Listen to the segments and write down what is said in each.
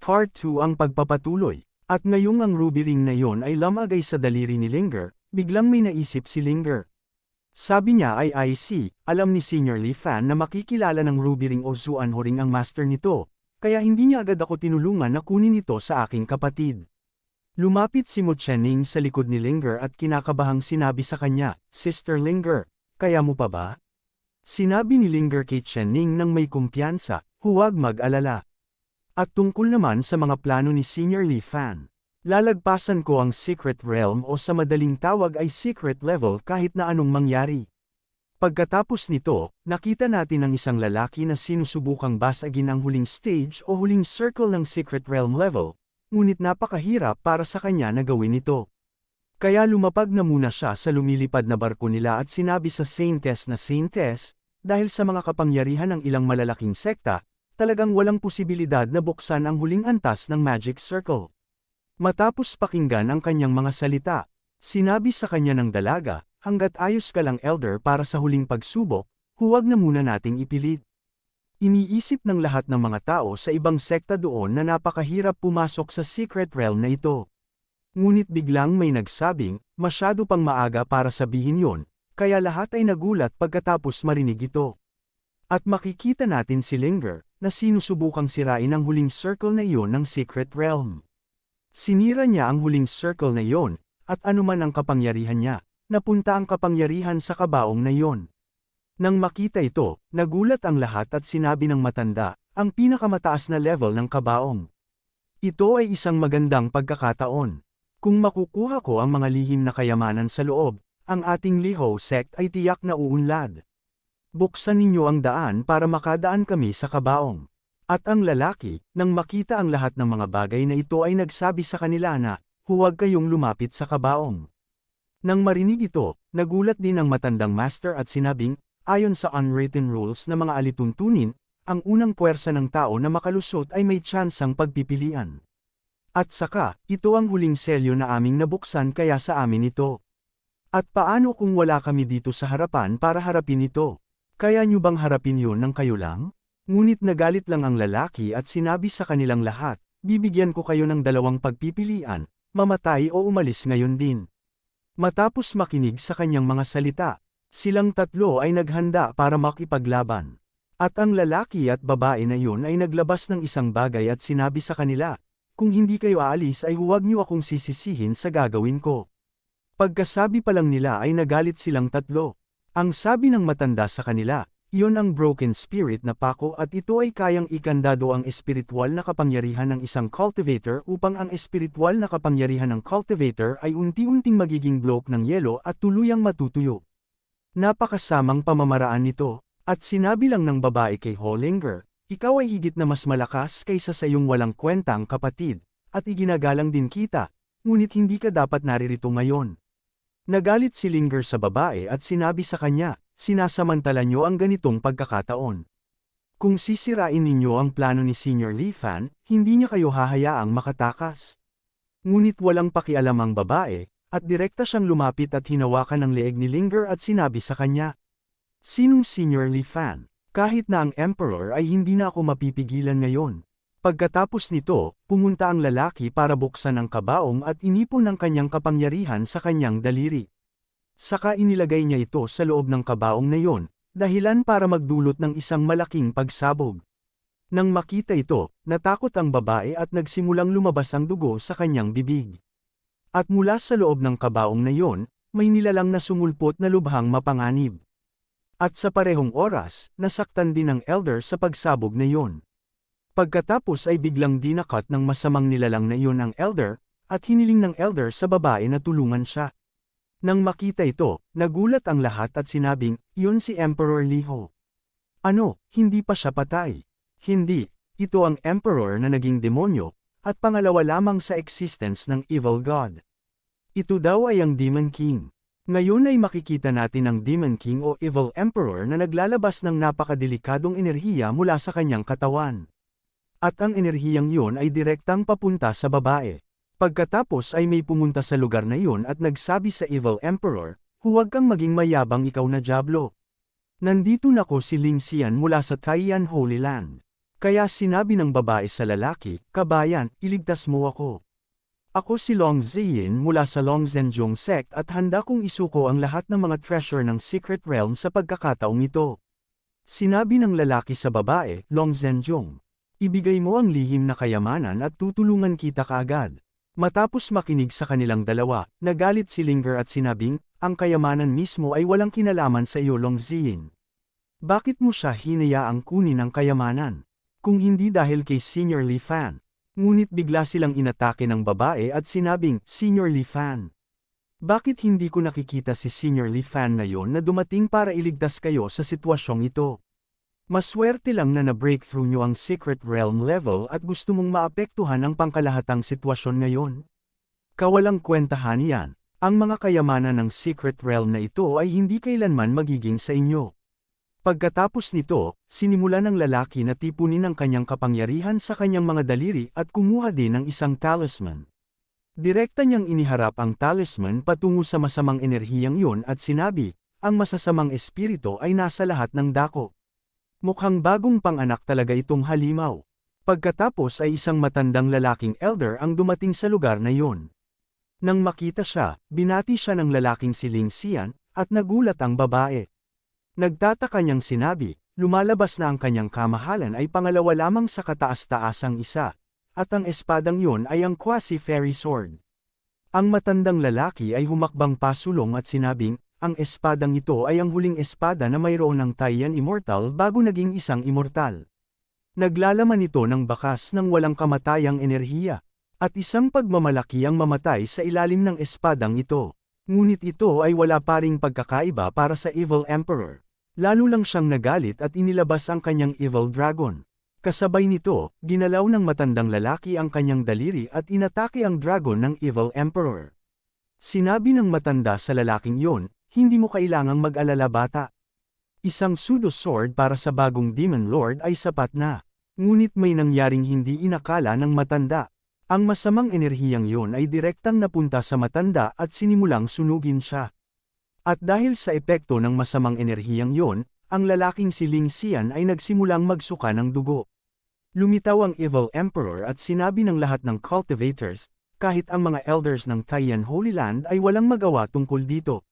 Part 2 ang pagpapatuloy. At ngayong ang ruby ring na yon ay lamagay sa daliri ni Linger, biglang may naisip si Linger. Sabi niya ay IC, alam ni Senior Lee Fan na makikilala ng ruby ring o Zuan Ho ring ang master nito, kaya hindi niya agad ako tinulungan na kunin ito sa aking kapatid. Lumapit si Mo Chening sa likod ni Linger at kinakabahang sinabi sa kanya, Sister Linger, kaya mo pa ba? Sinabi ni Linger kay Chening nang may kumpiyansa, huwag mag-alala. At tungkol naman sa mga plano ni Senior Lee Fan, lalagpasan ko ang Secret Realm o sa madaling tawag ay Secret Level kahit na anong mangyari. Pagkatapos nito, nakita natin ang isang lalaki na sinusubukang basagin ang huling stage o huling circle ng Secret Realm level, ngunit napakahirap para sa kanya na gawin ito. Kaya lumapag na muna siya sa lumilipad na barko nila at sinabi sa Saintess na Saintess, dahil sa mga kapangyarihan ng ilang malalaking sekta, talagang walang posibilidad na buksan ang huling antas ng Magic Circle. Matapos pakinggan ang kanyang mga salita, sinabi sa kanya ng dalaga, hanggat ayos ka lang Elder para sa huling pagsubok, huwag na muna nating ipilit. Iniisip ng lahat ng mga tao sa ibang sekta doon na napakahirap pumasok sa Secret Realm na ito. Ngunit biglang may nagsabing, masyado pang maaga para sabihin yon, kaya lahat ay nagulat pagkatapos marinig ito. At makikita natin si Linger, na sinusubukang sirain ang huling circle na iyon ng Secret Realm. Sinira niya ang huling circle na iyon, at anuman ang kapangyarihan niya, napunta ang kapangyarihan sa kabaong na iyon. Nang makita ito, nagulat ang lahat at sinabi ng matanda, ang pinakamataas na level ng kabaong. Ito ay isang magandang pagkakataon. Kung makukuha ko ang mga lihim na kayamanan sa loob, ang ating Liho sect ay tiyak na uunlad. Buksan ninyo ang daan para makadaan kami sa kabaong. At ang lalaki, nang makita ang lahat ng mga bagay na ito ay nagsabi sa kanila na, huwag kayong lumapit sa kabaong. Nang marinig ito, nagulat din ang matandang master at sinabing, ayon sa unwritten rules na mga alituntunin, ang unang puwersa ng tao na makalusot ay may tsansang pagpipilian. At saka, ito ang huling selyo na aming nabuksan kaya sa amin ito. At paano kung wala kami dito sa harapan para harapin ito? Kaya nyo bang harapin yun ng kayo lang? Ngunit nagalit lang ang lalaki at sinabi sa kanilang lahat, bibigyan ko kayo ng dalawang pagpipilian, mamatay o umalis ngayon din. Matapos makinig sa kanyang mga salita, silang tatlo ay naghanda para makipaglaban. At ang lalaki at babae na yun ay naglabas ng isang bagay at sinabi sa kanila, kung hindi kayo aalis ay huwag niyo akong sisisihin sa gagawin ko. Pagkasabi pa lang nila ay nagalit silang tatlo. Ang sabi ng matanda sa kanila, iyon ang broken spirit na pako at ito ay kayang ikandado ang espiritual na kapangyarihan ng isang cultivator upang ang espiritual na kapangyarihan ng cultivator ay unti-unting magiging bloke ng yelo at tuluyang matutuyo. Napakasamang pamamaraan nito, at sinabi lang ng babae kay Hollinger, ikaw ay higit na mas malakas kaysa sa iyong walang kwentang kapatid, at iginagalang din kita, ngunit hindi ka dapat naririto ngayon. Nagalit si Linger sa babae at sinabi sa kanya, sinasamantala niyo ang ganitong pagkakataon. Kung sisirain ninyo ang plano ni Senior Lee Fan, hindi niya kayo hahayaang makatakas. Ngunit walang pakialam ang babae, at direkta siyang lumapit at hinawakan ang leeg ni Linger at sinabi sa kanya, sinong Senior Lee Fan? Kahit na ang Emperor ay hindi na ako mapipigilan ngayon. Pagkatapos nito, pumunta ang lalaki para buksan ang kabaong at inipon ang kanyang kapangyarihan sa kanyang daliri. Saka inilagay niya ito sa loob ng kabaong na yon, dahilan para magdulot ng isang malaking pagsabog. Nang makita ito, natakot ang babae at nagsimulang lumabas ang dugo sa kanyang bibig. At mula sa loob ng kabaong na yon, may nilalang na sumulpot na lubhang mapanganib. At sa parehong oras, nasaktan din ang Elder sa pagsabog na yon. Pagkatapos ay biglang dinakat ng masamang nilalang na iyon ang Elder, at hiniling ng Elder sa babae na tulungan siya. Nang makita ito, nagulat ang lahat at sinabing, iyon si Emperor Liho. Ano, hindi pa siya patay? Hindi, ito ang Emperor na naging demonyo, at pangalawa lamang sa existence ng Evil God. Ito daw ay ang Demon King. Ngayon ay makikita natin ang Demon King o Evil Emperor na naglalabas ng napakadelikadong enerhiya mula sa kanyang katawan. At ang enerhiyang yun ay direktang papunta sa babae. Pagkatapos ay may pumunta sa lugar na yun at nagsabi sa Evil Emperor, huwag kang maging mayabang ikaw na Diablo. Nandito na ko si Ling Xian mula sa Taiyan Holy Land. Kaya sinabi ng babae sa lalaki, "Kabayan, iligtas mo ako. Ako si Long Ziyin mula sa Long Zhenjiang sect at handa kong isuko ang lahat ng mga treasure ng Secret Realm sa pagkakataong ito." Sinabi ng lalaki sa babae, "Long Zhenjiang, ibigay mo ang lihim na kayamanan at tutulungan kita kaagad." Matapos makinig sa kanilang dalawa, nagalit si Linger at sinabing, "Ang kayamanan mismo ay walang kinalaman sa iyo, Long Ziyin. Bakit mo siya hinayaang kunin ang kayamanan? Kung hindi dahil kay Senior Li Fan." Ngunit bigla silang inatake ng babae at sinabing, "Senior Li Fan, bakit hindi ko nakikita si Senior Li Fan ngayon na dumating para iligtas kayo sa sitwasyong ito? Maswerte lang na na-breakthrough nyo ang Secret Realm level at gusto mong maapektuhan ang pangkalahatang sitwasyon ngayon. Kawalang kwentahan yan. Ang mga kayamanan ng Secret Realm na ito ay hindi kailanman magiging sa inyo." Pagkatapos nito, sinimulan ng lalaki na tipunin ang kanyang kapangyarihan sa kanyang mga daliri at kumuha din ng isang talisman. Direkta niyang iniharap ang talisman patungo sa masamang enerhiyang yun at sinabi, "Ang masasamang espiritu ay nasa lahat ng dako." Mukhang bagong panganak talaga itong halimaw. Pagkatapos ay isang matandang lalaking elder ang dumating sa lugar na yun. Nang makita siya, binati siya ng lalaking si Ling Xian, at nagulat ang babae. Nagtataka niyang sinabi, lumalabas na ang kanyang kamahalan ay pangalawa lamang sa kataas-taasang isa, at ang espadang yun ay ang quasi-fairy sword. Ang matandang lalaki ay humakbang pasulong at sinabing, ang espadang ito ay ang huling espada na mayroon ng Taiyan Immortal bago naging isang immortal. Naglalaman ito ng bakas ng walang kamatayang enerhiya, at isang pagmamalaki ang mamatay sa ilalim ng espadang ito. Ngunit ito ay wala pa ring pagkakaiba para sa Evil Emperor. Lalo lang siyang nagalit at inilabas ang kanyang Evil Dragon. Kasabay nito, ginalaw ng matandang lalaki ang kanyang daliri at inatake ang dragon ng Evil Emperor. Sinabi ng matanda sa lalaking yon, "Hindi mo kailangang mag-alala, bata. Isang pseudo sword para sa bagong Demon Lord ay sapat na." Ngunit may nangyaring hindi inakala ng matanda. Ang masamang enerhiyang yon ay direktang napunta sa matanda at sinimulang sunugin siya. At dahil sa epekto ng masamang enerhiyang yon, ang lalaking si Ling Xian ay nagsimulang magsuka ng dugo. Lumitaw ang Evil Emperor at sinabi ng lahat ng cultivators, kahit ang mga elders ng Taiyan Holy Land ay walang magawa tungkol dito.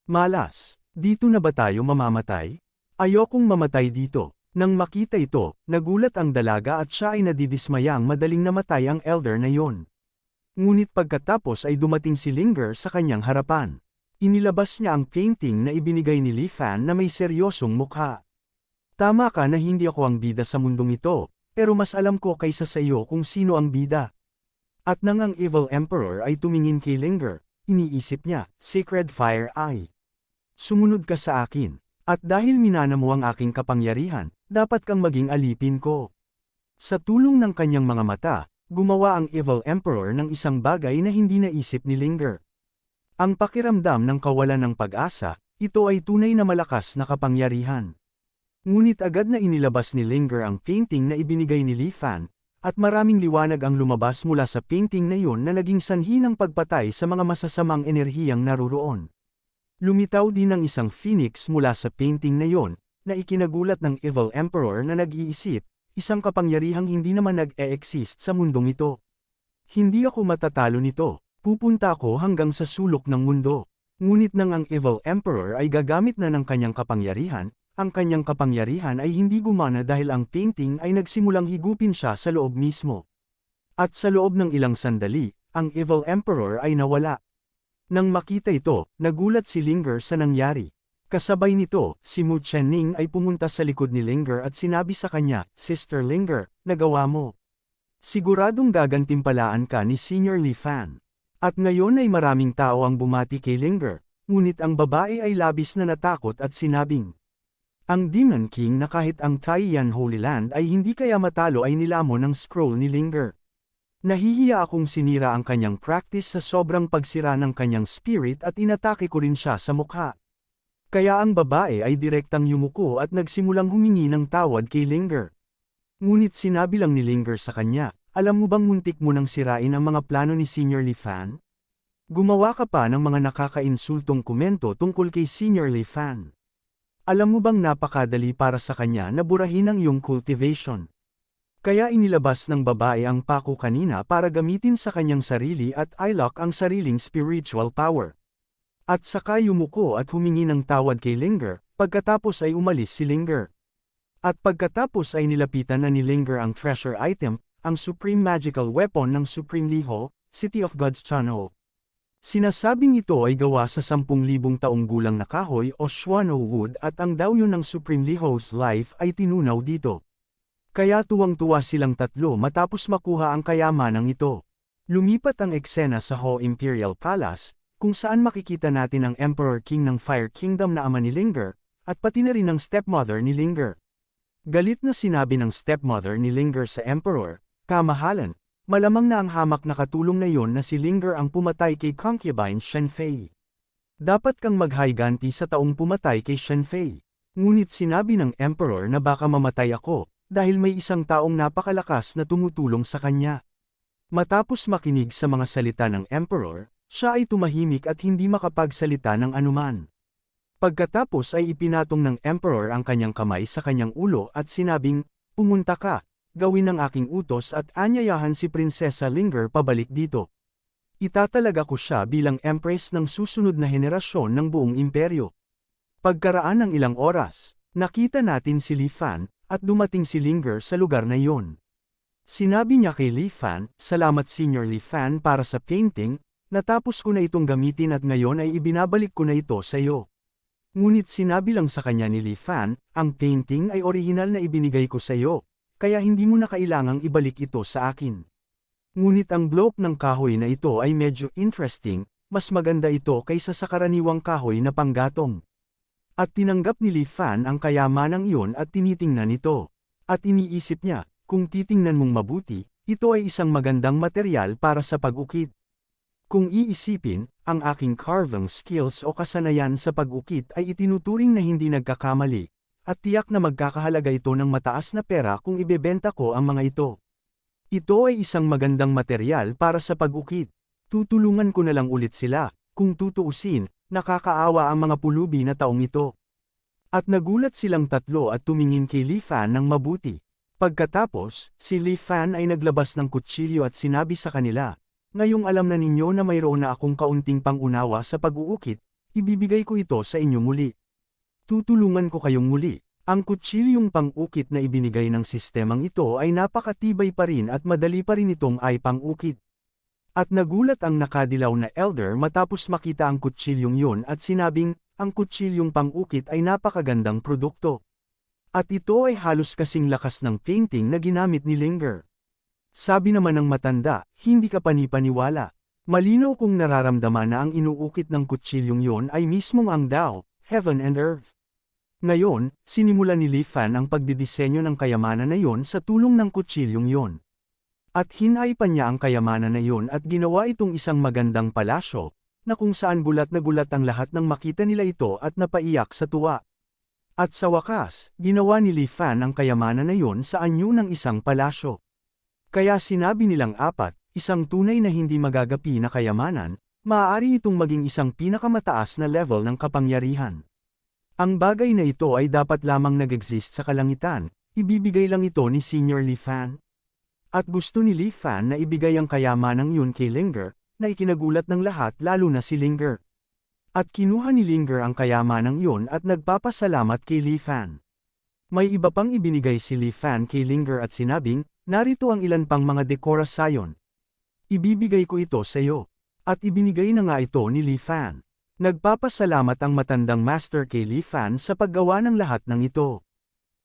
"Malas, dito na ba tayo mamamatay? Ayokong mamatay dito." Nang makita ito, nagulat ang dalaga at siya ay nadidismayang madaling namatay ang elder na yon. Ngunit pagkatapos ay dumating si Linger sa kanyang harapan. Inilabas niya ang painting na ibinigay ni Li Fan na may seryosong mukha. "Tama ka na hindi ako ang bida sa mundong ito, pero mas alam ko kaysa sa iyo kung sino ang bida." At nang ang Evil Emperor ay tumingin kay Linger, iniisip niya, "Sacred Fire Eye. Sumunod ka sa akin. At dahil minana mo ang aking kapangyarihan, dapat kang maging alipin ko." Sa tulong ng kanyang mga mata, gumawa ang Evil Emperor ng isang bagay na hindi naisip ni Linger. Ang pakiramdam ng kawalan ng pag-asa, ito ay tunay na malakas na kapangyarihan. Ngunit agad na inilabas ni Linger ang painting na ibinigay ni Li Fan, at maraming liwanag ang lumabas mula sa painting na yun na naging sanhi ng pagpatay sa mga masasamang enerhiyang naruroon. Lumitaw din ang isang phoenix mula sa painting na yon, na ikinagulat ng Evil Emperor na nag-iisip, isang kapangyarihang hindi naman nag-e-exist sa mundong ito. "Hindi ako matatalo nito, pupunta ako hanggang sa sulok ng mundo." Ngunit nang ang Evil Emperor ay gagamit na ng kanyang kapangyarihan, ang kanyang kapangyarihan ay hindi gumana dahil ang painting ay nagsimulang higupin siya sa loob mismo. At sa loob ng ilang sandali, ang Evil Emperor ay nawala. Nang makita ito, nagulat si Linger sa nangyari. Kasabay nito, si Mu Chenning ay pumunta sa likod ni Linger at sinabi sa kanya, "Sister Linger, nagawa mo. Siguradong gagantimpalaan ka ni Senior Li Fan." At ngayon ay maraming tao ang bumati kay Linger, ngunit ang babae ay labis na natakot at sinabing, "Ang Demon King na kahit ang Taiyan Holy Land ay hindi kaya matalo ay nilamon ng scroll ni Linger. Nahihiya akong sinira ang kanyang practice sa sobrang pagsira ng kanyang spirit at inatake ko rin siya sa mukha." Kaya ang babae ay direktang yumuko at nagsimulang humingi ng tawad kay Linger. Ngunit sinabi lang ni Linger sa kanya, "Alam mo bang muntik mo nang sirain ang mga plano ni Senior Li Fan? Gumawa ka pa ng mga nakakainsultong komento tungkol kay Senior Li Fan. Alam mo bang napakadali para sa kanya na burahin ang iyong cultivation? Kaya inilabas ng babae ang pako kanina para gamitin sa kanyang sarili at i-lock ang sariling spiritual power. At saka yumuko at humingi ng tawad kay Linger, pagkatapos ay umalis si Linger. At pagkatapos ay nilapitan na ni Linger ang treasure item, ang supreme magical weapon ng Supreme Liho, City of God's Channel. Sinasabing ito ay gawa sa 10,000 taong gulang na kahoy o Shuano wood at ang daw yun ng Supreme Liho's life ay tinunaw dito. Kaya tuwang-tuwa silang tatlo matapos makuha ang kayamanang ito. Lumipat ang eksena sa Ho Imperial Palace, kung saan makikita natin ang Emperor King ng Fire Kingdom na ama ni Linger, at pati na rin ang stepmother ni Linger. Galit na sinabi ng stepmother ni Linger sa Emperor, "Kamahalan, malamang na ang hamak na katulong na yon na si Linger ang pumatay kay concubine Shenfei. Dapat kang maghayganti sa taong pumatay kay Shenfei." Ngunit sinabi ng Emperor na baka mamatay ako, dahil may isang taong napakalakas na tumutulong sa kanya. Matapos makinig sa mga salita ng Emperor, siya ay tumahimik at hindi makapagsalita ng anuman. Pagkatapos ay ipinatong ng Emperor ang kanyang kamay sa kanyang ulo at sinabing, "Pumunta ka, gawin ang aking utos at anyayahan si Prinsesa Linger pabalik dito. Itatalaga ko siya bilang Empress ng susunod na henerasyon ng buong imperyo." Pagkaraan ng ilang oras, nakita natin si Li Fan, at dumating si Linger sa lugar na iyon. Sinabi niya kay Li Fan, "Salamat Senior Li Fan para sa painting, natapos ko na itong gamitin at ngayon ay ibinabalik ko na ito sa iyo." Ngunit sinabi lang sa kanya ni Li Fan, "Ang painting ay orihinal na ibinigay ko sa iyo, kaya hindi mo na kailangang ibalik ito sa akin. Ngunit ang block ng kahoy na ito ay medyo interesting, mas maganda ito kaysa sa karaniwang kahoy na panggatong." At tinanggap ni Li Fan ang kayamanang iyon at tinitingnan ito. At iniisip niya, kung titingnan mong mabuti, ito ay isang magandang material para sa pag-ukit. Kung iisipin, ang aking carving skills o kasanayan sa pag-ukit ay itinuturing na hindi nagkakamali, at tiyak na magkakahalaga ito ng mataas na pera kung ibebenta ko ang mga ito. Ito ay isang magandang material para sa pag-ukit. Tutulungan ko na lang ulit sila, kung tutuusin. Nakakaawa ang mga pulubi na taong ito. At nagulat silang tatlo at tumingin kay Li Fan ng mabuti. Pagkatapos, si Li Fan ay naglabas ng kutsilyo at sinabi sa kanila, "Ngayong alam na ninyo na mayroon na akong kaunting pangunawa sa pag-uukit, ibibigay ko ito sa inyo muli. Tutulungan ko kayong muli." Ang kutsilyong pang-ukit na ibinigay ng sistemang ito ay napakatibay pa rin at madali pa rin itong ay pang-ukit. At nagulat ang nakadilaw na elder matapos makita ang kutsilyong yun at sinabing, ang kutsilyong pang-ukit ay napakagandang produkto. At ito ay halos kasing lakas ng painting na ginamit ni Linger. Sabi naman ng matanda, "Hindi ka panipaniwala. Malinaw kong nararamdaman na ang inuukit ng kutsilyong yun ay mismong ang Tao, Heaven and Earth." Ngayon, sinimulan ni Li Fan ang pagdidisenyo ng kayamanan na yun sa tulong ng kutsilyong yun. At hinay pa niya ang kayamanan na yun at ginawa itong isang magandang palasyo, na kung saan gulat na gulat ang lahat nang makita nila ito at napaiyak sa tuwa. At sa wakas, ginawa ni Li Fan ang kayamanan na yun sa anyo ng isang palasyo. Kaya sinabi nilang apat, isang tunay na hindi magagapi na kayamanan, maaari itong maging isang pinakamataas na level ng kapangyarihan. Ang bagay na ito ay dapat lamang nag-exist sa kalangitan, ibibigay lang ito ni Senior Li Fan. At gusto ni Li Fan na ibigay ang kayamanang yun kay Linger, na ikinagulat ng lahat lalo na si Linger. At kinuha ni Linger ang kayamanang yun at nagpapasalamat kay Li Fan. May iba pang ibinigay si Li Fan kay Linger at sinabing, "Narito ang ilan pang mga dekora sayon. Ibibigay ko ito sa iyo." At ibinigay na nga ito ni Li Fan. Nagpapasalamat ang matandang master kay Li Fan sa paggawa ng lahat ng ito.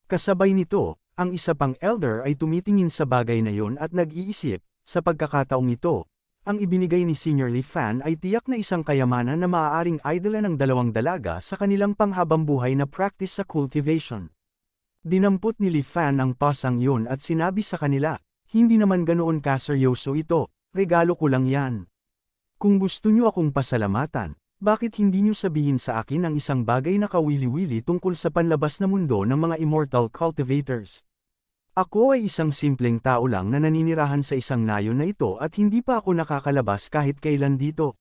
Kasabay nito, ang isa pang elder ay tumitingin sa bagay na yun at nag-iisip, sa pagkakataong ito, ang ibinigay ni Senior Li Fan ay tiyak na isang kayamanan na maaaring idola ng dalawang dalaga sa kanilang panghabambuhay na practice sa cultivation. Dinampot ni Li Fan ang pasang yun at sinabi sa kanila, "Hindi naman ganoon kaseryoso ito, regalo ko lang yan. Kung gusto nyo akong pasalamatan, bakit hindi nyo sabihin sa akin ang isang bagay na kawili-wili tungkol sa panlabas na mundo ng mga immortal cultivators? Ako ay isang simpleng tao lang na naninirahan sa isang nayon na ito at hindi pa ako nakakalabas kahit kailan dito."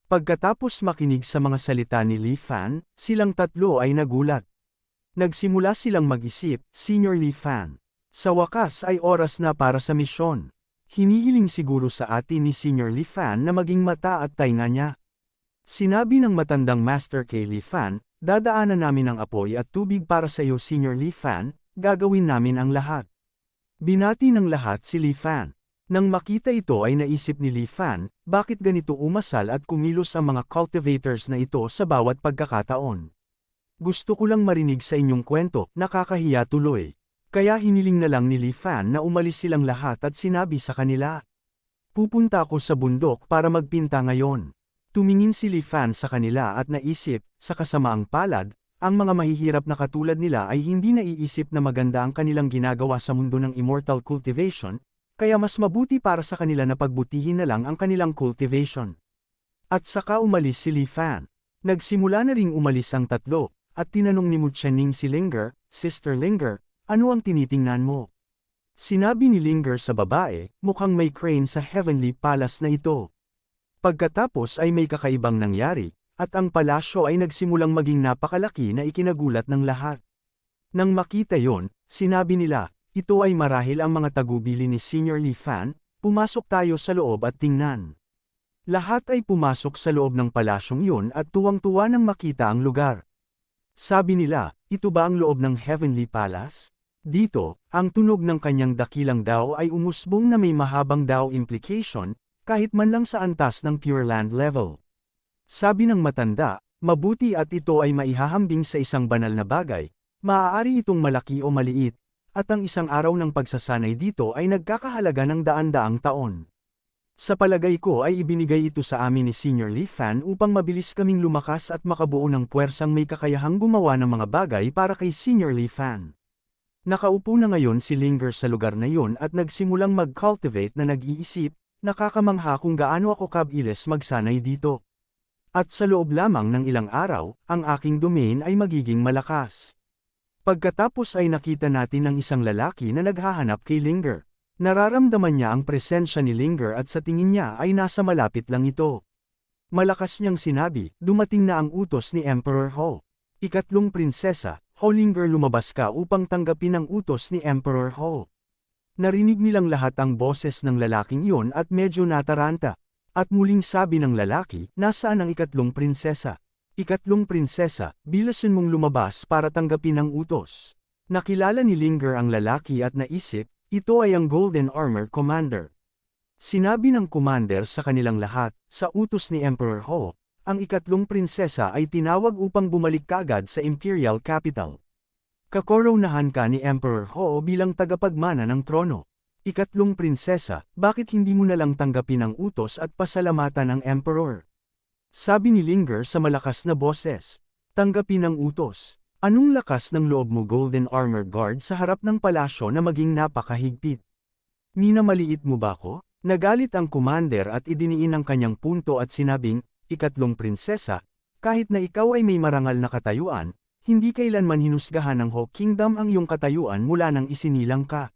Pagkatapos makinig sa mga salita ni Li Fan, silang tatlo ay nagulat. Nagsimula silang mag-isip, "Senior Li Fan, Sa wakas ay oras na para sa misyon. Hinihiling siguro sa atin ni Senior Li Fan na maging mata at tainga niya. Sinabi ng matandang Master kay Li Fan, dadaanan namin ang apoy at tubig para sa iyo Senior Li Fan, gagawin namin ang lahat. Binati ng lahat si Li Fan. Nang makita ito ay naisip ni Li Fan, bakit ganito umasal at kumilos ang mga cultivators na ito sa bawat pagkakataon. Gusto ko lang marinig sa inyong kwento, nakakahiya tuloy. Kaya hiniling na lang ni Li Fan na umalis silang lahat at sinabi sa kanila. Pupunta ako sa bundok para magpinta ngayon. Tumingin si Li Fan sa kanila at naisip, sa kasamaang palad, ang mga mahihirap na katulad nila ay hindi naiisip na maganda ang kanilang ginagawa sa mundo ng immortal cultivation, kaya mas mabuti para sa kanila na pagbutihin na lang ang kanilang cultivation. At saka umalis si Li Fan. Nagsimula na ring umalis ang tatlo, at tinanong ni Mu Qianning si Linger, Sister Linger, ano ang tinitingnan mo? Sinabi ni Linger sa babae, mukhang may crane sa Heavenly Palace na ito. Pagkatapos ay may kakaibang nangyari, at ang palasyo ay nagsimulang maging napakalaki na ikinagulat ng lahat. Nang makita yon, sinabi nila, ito ay marahil ang mga tagubili ni Senior Li Fan, pumasok tayo sa loob at tingnan. Lahat ay pumasok sa loob ng palasyong yun at tuwang-tuwa nang makita ang lugar. Sabi nila, ito ba ang loob ng Heavenly Palace? Dito, ang tunog ng kanyang dakilang daw ay umusbong na may mahabang daw implication, kahit man lang sa antas ng Pure Land level. Sabi ng matanda, mabuti at ito ay maihahambing sa isang banal na bagay, maaari itong malaki o maliit, at ang isang araw ng pagsasanay dito ay nagkakahalaga ng daan-daang taon. Sa palagay ko ay ibinigay ito sa amin ni Senior Li Fan upang mabilis kaming lumakas at makabuo ng puwersang may kakayahang gumawa ng mga bagay para kay Senior Li Fan. Nakaupo na ngayon si Linger sa lugar na yun at nagsimulang mag-cultivate na nag-iisip, nakakamangha kung gaano ako kabilis magsanay dito. At sa loob lamang ng ilang araw, ang aking domain ay magiging malakas. Pagkatapos ay nakita natin ang isang lalaki na naghahanap kay Linger. Nararamdaman niya ang presensya ni Linger at sa tingin niya ay nasa malapit lang ito. Malakas niyang sinabi, dumating na ang utos ni Emperor Ho. Ikatlong prinsesa, Ho Linger lumabas ka upang tanggapin ang utos ni Emperor Ho. Narinig nilang lahat ang boses ng lalaking yun at medyo nataranta. At muling sabi ng lalaki, nasaan ang ikatlong prinsesa? Ikatlong prinsesa, bilasin mong lumabas para tanggapin ang utos. Nakilala ni Linger ang lalaki at naisip, ito ay ang Golden Armor Commander. Sinabi ng commander sa kanilang lahat, sa utos ni Emperor Ho, ang ikatlong prinsesa ay tinawag upang bumalik kaagad sa Imperial Capital. Kakoronahan ka ni Emperor Ho bilang tagapagmana ng trono. Ikatlong prinsesa, bakit hindi mo na lang tanggapin ang utos at pasalamatan ang Emperor? Sabi ni Linger sa malakas na boses. Tanggapin ang utos. Anong lakas ng loob mo Golden Armor Guard sa harap ng palasyo na maging napakahigpit? Minamaliit mo ba ko? Nagalit ang commander at idiniin ang kanyang punto at sinabing, ikatlong prinsesa, kahit na ikaw ay may marangal na katayuan, hindi kailanman hinusgahan ng Ho Kingdom ang iyong katayuan mula nang isinilang ka.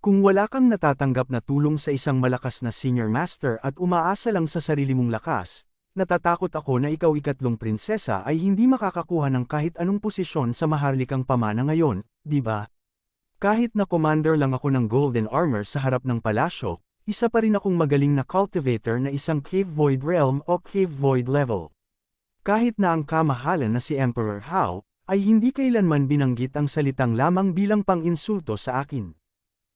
Kung wala kang natatanggap na tulong sa isang malakas na senior master at umaasa lang sa sarili mong lakas, natatakot ako na ikaw ikatlong prinsesa ay hindi makakakuha ng kahit anong posisyon sa maharlikang pamana ngayon, di ba? Kahit na commander lang ako ng Golden Armor sa harap ng palasyo, isa pa rin akong magaling na cultivator na isang Cave Void Realm o Cave Void level. Kahit na ang kamahalan na si Emperor Hao, ay hindi kailanman binanggit ang salitang lamang bilang pang-insulto sa akin.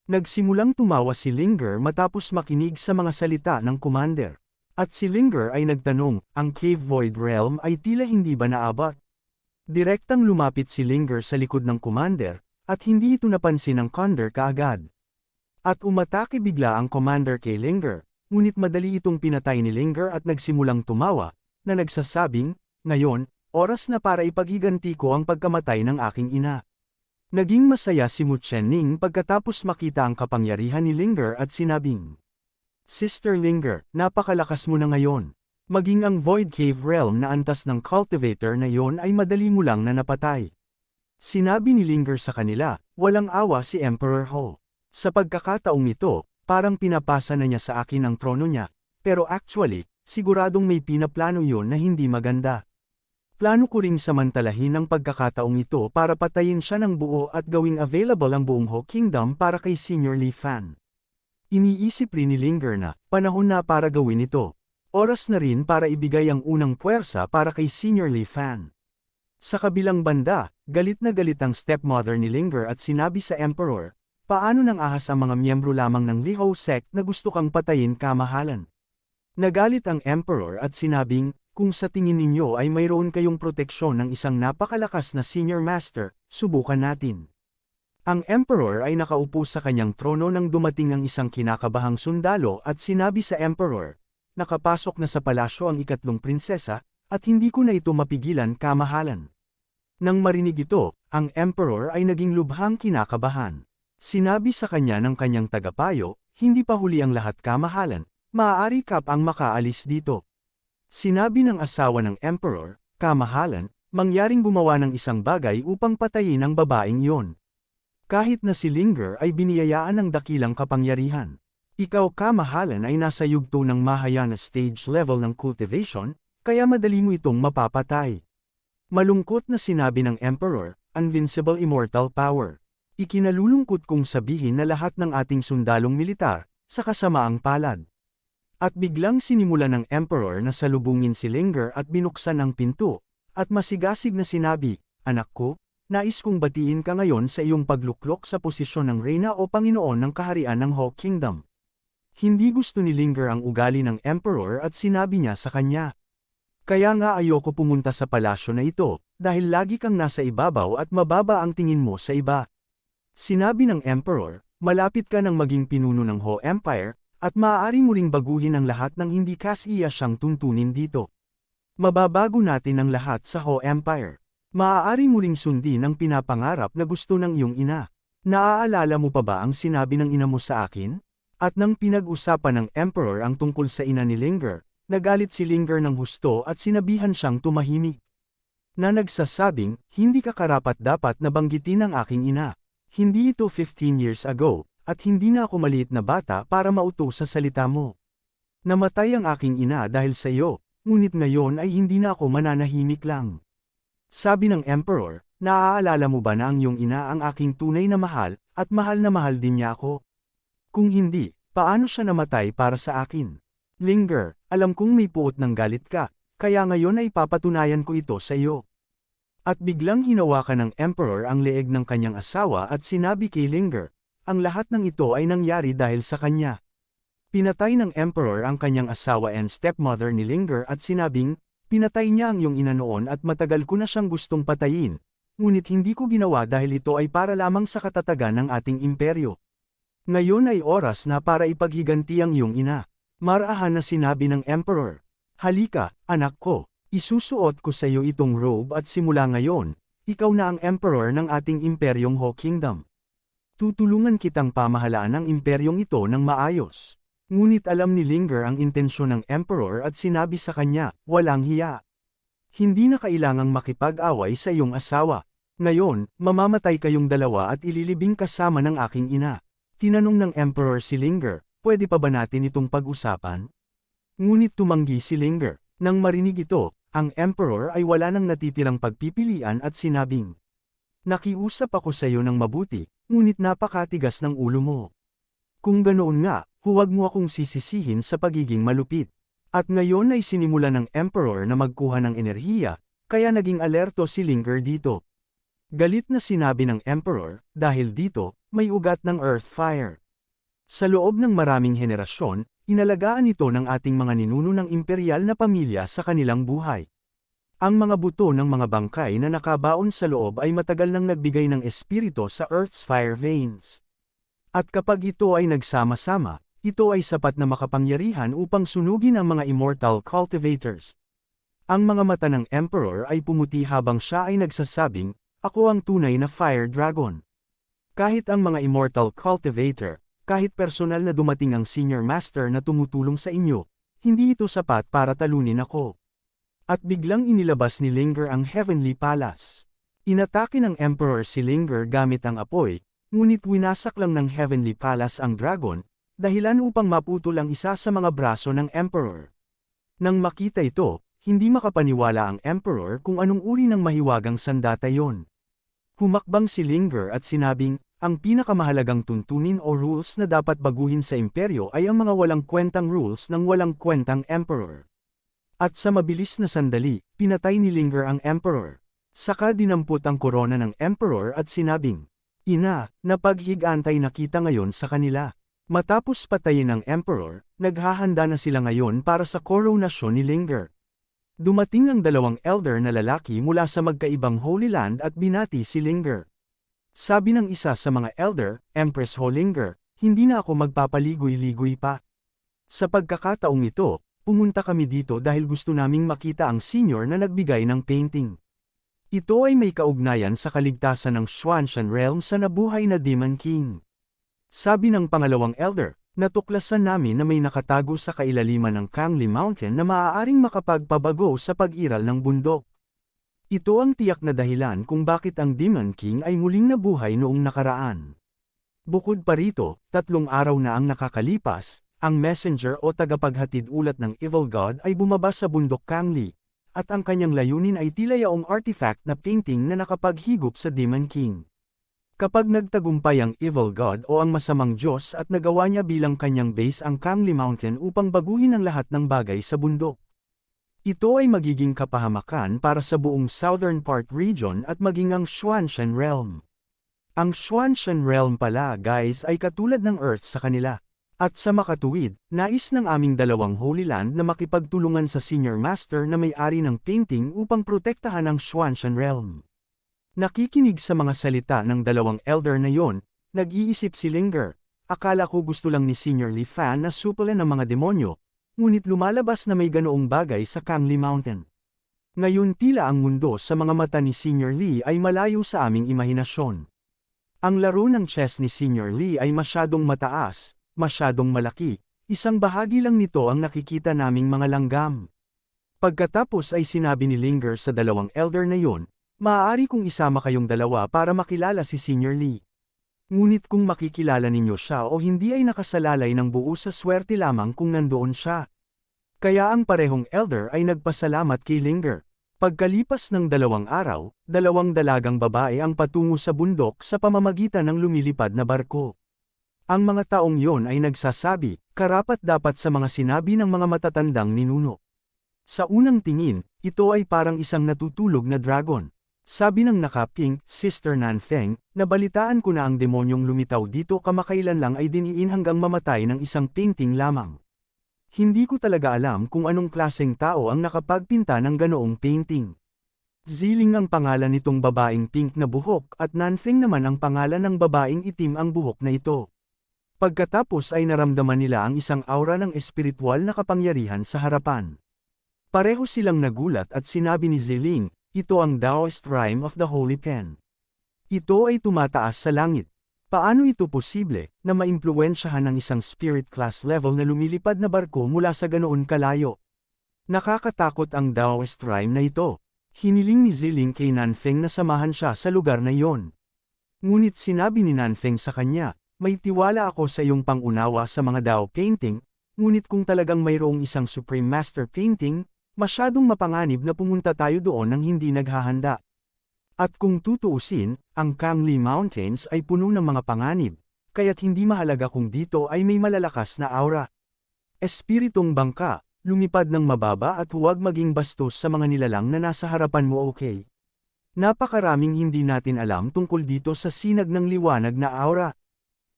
Nagsimulang tumawa si Linger matapos makinig sa mga salita ng commander. At si Linger ay nagtanong, ang Cave Void Realm ay tila hindi ba naabot? Direktang lumapit si Linger sa likod ng commander, at hindi ito napansin ng Condor kaagad. At umatake bigla ang commander kay Linger, ngunit madali itong pinatay ni Linger at nagsimulang tumawa, na nagsasabing, ngayon, oras na para ipaghiganti ko ang pagkamatay ng aking ina. Naging masaya si Mu Qianning pagkatapos makita ang kapangyarihan ni Linger at sinabing, Sister Linger, napakalakas mo na ngayon. Maging ang Void Cave Realm na antas ng cultivator na yon ay madali mo lang na napatay. Sinabi ni Linger sa kanila, walang awa si Emperor Ho. Sa pagkakataong ito, parang pinapasa na niya sa akin ang trono niya, pero actually, siguradong may pinaplano yon na hindi maganda. Plano ko ring samantalahin ang pagkakataong ito para patayin siya ng buo at gawing available ang buong Ho Kingdom para kay Senior Li Fan. Iniisip rin ni Linger na, panahon na para gawin ito. Oras na rin para ibigay ang unang puwersa para kay Senior Li Fan. Sa kabilang banda, galit na galit ang stepmother ni Linger at sinabi sa Emperor, paano nang ahas ang mga miyembro lamang ng Liho sect na gusto kang patayin kamahalan? Nagalit ang Emperor at sinabing, kung sa tingin ninyo ay mayroon kayong proteksyon ng isang napakalakas na senior master, subukan natin. Ang Emperor ay nakaupo sa kanyang trono nang dumating ang isang kinakabahang sundalo at sinabi sa Emperor, nakapasok na sa palasyo ang ikatlong prinsesa, at hindi ko na ito mapigilan kamahalan. Nang marinig ito, ang Emperor ay naging lubhang kinakabahan. Sinabi sa kanya ng kanyang tagapayo, hindi pa huli ang lahat kamahalan, maaari ka pang makaalis dito. Sinabi ng asawa ng Emperor, kamahalan, mangyaring gumawa ng isang bagay upang patayin ang babaeng iyon. Kahit na si Linger ay biniyayaan ng dakilang kapangyarihan. Ikaw kamahalan ay nasa yugto ng Mahayana stage level ng cultivation, kaya madali mo itong mapapatay. Malungkot na sinabi ng Emperor, invincible immortal power. Ikinalulungkot kong sabihin na lahat ng ating sundalong militar, sa kasamaang palad. At biglang sinimula ng Emperor na salubungin si Linger at binuksan ang pinto, at masigasig na sinabi, anak ko, nais kong batiin ka ngayon sa iyong pagluklok sa posisyon ng Reyna o Panginoon ng Kaharian ng Ho Kingdom. Hindi gusto ni Linger ang ugali ng Emperor at sinabi niya sa kanya. Kaya nga ayoko pumunta sa palasyo na ito, dahil lagi kang nasa ibabaw at mababa ang tingin mo sa iba. Sinabi ng Emperor, malapit ka ng maging pinuno ng Ho Empire, at maaari mo ring baguhin ang lahat ng hindi kasiya siyang tuntunin dito. Mababago natin ang lahat sa Ho Empire. Maaari mo ring sundin ang pinapangarap na gusto ng iyong ina. Naaalala mo pa ba ang sinabi ng ina mo sa akin? At nang pinag-usapan ng Emperor ang tungkol sa ina ni Linger, nagalit si Linger ng husto at sinabihan siyang tumahimik. Na nagsasabing, hindi ka karapat-dapat na banggitin ang aking ina. Hindi ito 15 years ago. At hindi na ako maliit na bata para mautos sa salita mo. Namatay ang aking ina dahil sa iyo, ngunit ngayon ay hindi na ako mananahimik lang. Sabi ng Emperor, naaalala mo ba na ang iyong ina ang aking tunay na mahal, at mahal na mahal din niya ako? Kung hindi, paano siya namatay para sa akin? Linger, alam kong may puot ng galit ka, kaya ngayon ay papatunayan ko ito sa iyo. At biglang hinawakan ng Emperor ang leeg ng kanyang asawa at sinabi kay Linger, ang lahat ng ito ay nangyari dahil sa kanya. Pinatay ng Emperor ang kanyang asawa and stepmother ni Linger at sinabing, pinatay niya ang iyong ina noon at matagal ko na siyang gustong patayin, ngunit hindi ko ginawa dahil ito ay para lamang sa katatagan ng ating imperyo. Ngayon ay oras na para ipaghiganti ang iyong ina. Marahan na sinabi ng Emperor, halika, anak ko, isusuot ko sa iyo itong robe at simula ngayon, ikaw na ang Emperor ng ating imperyong Ho Kingdom. Tutulungan kitang pamahalaan ang imperyong ito ng maayos. Ngunit alam ni Linger ang intensyon ng Emperor at sinabi sa kanya, walang hiya. Hindi na kailangang makipag-away sa iyong asawa. Ngayon, mamamatay kayong dalawa at ililibing kasama ng aking ina. Tinanong ng Emperor si Linger, pwede pa ba natin itong pag-usapan? Ngunit tumanggi si Linger. Nang marinig ito, ang Emperor ay wala nang natitirang pagpipilian at sinabing, nakiusap ako sa iyo ng mabuti, ngunit napakatigas ng ulo mo. Kung ganoon nga, huwag mo akong sisisihin sa pagiging malupit. At ngayon ay sinimula ng Emperor na magkuha ng enerhiya, kaya naging alerto si Linger dito. Galit na sinabi ng Emperor, dahil dito, may ugat ng Earth Fire. Sa loob ng maraming henerasyon, inalagaan ito ng ating mga ninuno ng imperial na pamilya sa kanilang buhay. Ang mga buto ng mga bangkay na nakabaon sa loob ay matagal nang nagbigay ng espiritu sa Earth's fire veins. At kapag ito ay nagsama-sama, ito ay sapat na makapangyarihan upang sunugin ang mga immortal cultivators. Ang mga mata ng Emperor ay pumuti habang siya ay nagsasabing, ako ang tunay na fire dragon. Kahit ang mga immortal cultivator, kahit personal na dumating ang senior master na tumutulong sa inyo, hindi ito sapat para talunin ako. At biglang inilabas ni Linger ang Heavenly Palace. Inatake ng Emperor si Linger gamit ang apoy, ngunit winasak lang ng Heavenly Palace ang dragon, dahilan upang maputol ang isa sa mga braso ng Emperor. Nang makita ito, hindi makapaniwala ang Emperor kung anong uri ng mahiwagang sandata yon. Humakbang si Linger at sinabing, ang pinakamahalagang tuntunin o rules na dapat baguhin sa imperyo ay ang mga walang kwentang rules ng walang kwentang Emperor. At sa mabilis na sandali, pinatay ni Linger ang Emperor. Saka dinampot ang korona ng Emperor at sinabing, Ina, napaghigantay na kita ngayon sa kanila. Matapos patayin ng Emperor, naghahanda na sila ngayon para sa koronasyon ni Linger. Dumating ang dalawang elder na lalaki mula sa magkaibang Holy Land at binati si Linger. Sabi ng isa sa mga elder, Empress Ho Linger, hindi na ako magpapaligoy-ligoy pa. Sa pagkakataong ito, pumunta kami dito dahil gusto naming makita ang senior na nagbigay ng painting. Ito ay may kaugnayan sa kaligtasan ng Xuanshan Realm sa nabuhay na Demon King. Sabi ng pangalawang elder, natuklasan namin na may nakatago sa kailaliman ng Kangli Mountain na maaaring makapagpabago sa pag-iral ng bundok. Ito ang tiyak na dahilan kung bakit ang Demon King ay muling nabuhay noong nakaraan. Bukod pa rito, 3 araw na ang nakakalipas, ang messenger o tagapaghatid ulat ng Evil God ay bumaba sa bundok Kangli. At ang kanyang layunin ay tila yaong artifact na painting na nakapaghigop sa Demon King. Kapag nagtagumpay ang Evil God o ang masamang Diyos at nagawa niya bilang kanyang base ang Kangli Mountain upang baguhin ang lahat ng bagay sa bundok. Ito ay magiging kapahamakan para sa buong Southern Part Region at maging ang Xuanshan Realm. Ang Xuanshan Realm pala guys ay katulad ng Earth sa kanila. At sa makatuwid, nais ng aming dalawang Holy Land na makipagtulungan sa Senior Master na may-ari ng painting upang protektahan ang Xuanshan Realm. Nakikinig sa mga salita ng dalawang elder na yon, nag-iisip si Linger, akala ko gusto lang ni Senior Li Fan na supulan ng mga demonyo, ngunit lumalabas na may ganoong bagay sa Kangli Mountain. Ngayon tila ang mundo sa mga mata ni Senior Li ay malayo sa aming imahinasyon. Ang laro ng chess ni Senior Li ay masyadong mataas, masyadong malaki, isang bahagi lang nito ang nakikita naming mga langgam. Pagkatapos ay sinabi ni Linger sa dalawang elder na yon, maaari kong isama kayong dalawa para makilala si Senior Li. Ngunit kung makikilala ninyo siya o hindi ay nakasalalay ng buo sa swerte lamang kung nandoon siya. Kaya ang parehong elder ay nagpasalamat kay Linger. Pagkalipas ng 2 araw, 2 dalagang babae ang patungo sa bundok sa pamamagitan ng lumilipad na barko. Ang mga taong yon ay nagsasabi, karapat-dapat sa mga sinabi ng mga matatandang ninuno. Sa unang tingin, ito ay parang isang natutulog na dragon. Sabi ng naka-pink, Sister Nanfeng, nabalitaan ko na ang demonyong lumitaw dito kamakailan lang ay diniin hanggang mamatay ng isang painting lamang. Hindi ko talaga alam kung anong klaseng tao ang nakapagpinta ng ganoong painting. Ziling ang pangalan nitong babaeng pink na buhok at Nanfeng naman ang pangalan ng babaeng itim ang buhok na ito. Pagkatapos ay naramdaman nila ang isang aura ng espiritual na kapangyarihan sa harapan. Pareho silang nagulat at sinabi ni Ziling, ito ang Taoist Rime of the Holy Pen. Ito ay tumataas sa langit. Paano ito posible, na maimpluwensyahan ng isang spirit class level na lumilipad na barko mula sa ganoon kalayo? Nakakatakot ang Taoist Rime na ito. Hiniling ni Ziling kay Nanfeng na samahan siya sa lugar na iyon. Ngunit sinabi ni Nanfeng sa kanya, may tiwala ako sa iyong pangunawa sa mga Dao painting, ngunit kung talagang mayroong isang Supreme Master painting, masyadong mapanganib na pumunta tayo doon nang hindi naghahanda. At kung tutuusin, ang Kangli Mountains ay puno ng mga panganib, kaya't hindi mahalaga kung dito ay may malalakas na aura. Espiritong bangka, lumipad ng mababa at huwag maging bastos sa mga nilalang na nasa harapan mo, okay? Napakaraming hindi natin alam tungkol dito sa sinag ng liwanag na aura.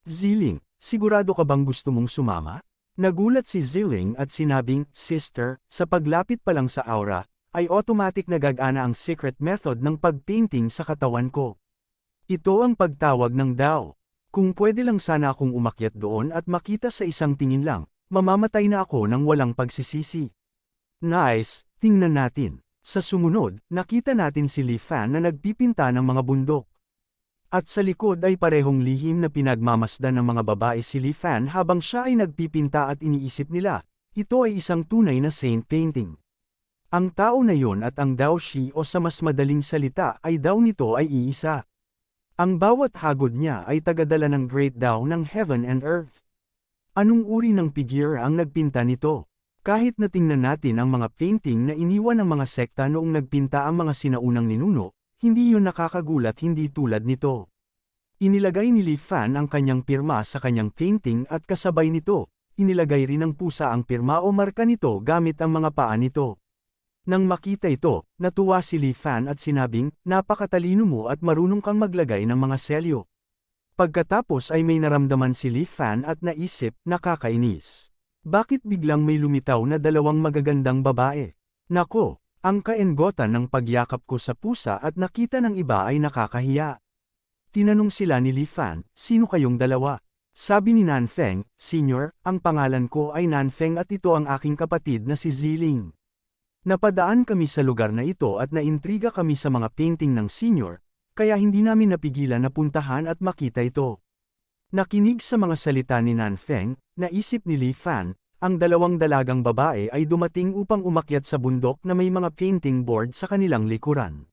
Ziling, sigurado ka bang gusto mong sumama? Nagulat si Ziling at sinabing, Sister, sa paglapit pa lang sa aura, ay automatic nagagana ang secret method ng pagpainting sa katawan ko. Ito ang pagtawag ng Dao. Kung pwede lang sana akong umakyat doon at makita sa isang tingin lang, mamamatay na ako ng walang pagsisisi. Nice, tingnan natin. Sa sumunod, nakita natin si Li Fan na nagpipinta ng mga bundok. At sa likod ay parehong lihim na pinagmamasdan ng mga babae si Li Fan habang siya ay nagpipinta at iniisip nila, ito ay isang tunay na saint painting. Ang tao na yon at ang Dao Shi o sa mas madaling salita ay Dao nito ay iisa. Ang bawat hagod niya ay tagadala ng Great Dao ng Heaven and Earth. Anong uri ng figure ang nagpinta nito? Kahit na tingnan natin ang mga painting na iniwan ng mga sekta noong nagpinta ang mga sinaunang ninuno, hindi yun nakakagulat hindi tulad nito. Inilagay ni Li Fan ang kanyang pirma sa kanyang painting at kasabay nito, inilagay rin ng pusa ang pirma o marka nito gamit ang mga paa nito. Nang makita ito, natuwa si Li Fan at sinabing, napakatalino mo at marunong kang maglagay ng mga selyo. Pagkatapos ay may naramdaman si Li Fan at naisip, nakakainis. Bakit biglang may lumitaw na dalawang magagandang babae? Nako, ang kaenggotan ng pagyakap ko sa pusa at nakita ng iba ay nakakahiya. Tinanong sila ni Li Fan, sino kayong dalawa? Sabi ni Nanfeng, Senior, ang pangalan ko ay Nanfeng at ito ang aking kapatid na si Ziling. Napadaan kami sa lugar na ito at naintriga kami sa mga painting ng Senior, kaya hindi namin napigilan na puntahan at makita ito. Nakinig sa mga salita ni Nanfeng, naisip ni Li Fan, ang dalawang dalagang babae ay dumating upang umakyat sa bundok na may mga painting board sa kanilang likuran.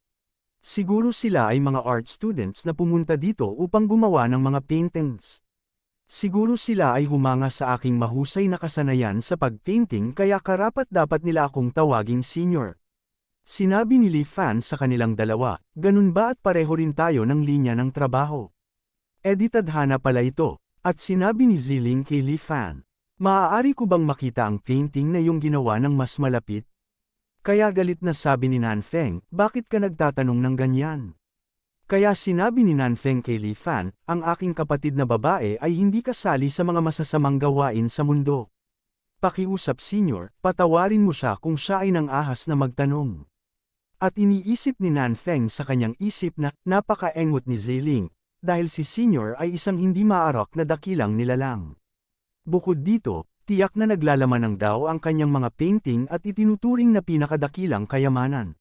Siguro sila ay mga art students na pumunta dito upang gumawa ng mga paintings. Siguro sila ay humanga sa aking mahusay na kasanayan sa pagpainting kaya karapat-dapat nila akong tawaging senior. Sinabi ni Li Fan sa kanilang dalawa, ganun ba at pareho rin tayo ng linya ng trabaho? Tadhana pala ito, at sinabi ni Ziling kay Li Fan, maaari ko bang makita ang painting na yung ginawa ng mas malapit? Kaya galit na sabi ni Nanfeng, bakit ka nagtatanong ng ganyan? Kaya sinabi ni Nanfeng kay Li Fan, ang aking kapatid na babae ay hindi kasali sa mga masasamang gawain sa mundo. Pakiusap Senior, patawarin mo siya kung siya ay nang ahas na magtanong. At iniisip ni Nanfeng sa kanyang isip na, napakaengot ni Ziling, dahil si Senior ay isang hindi maarok na dakilang nilalang. Bukod dito, tiyak na naglalaman ng daw ang kanyang mga painting at itinuturing na pinakadakilang kayamanan.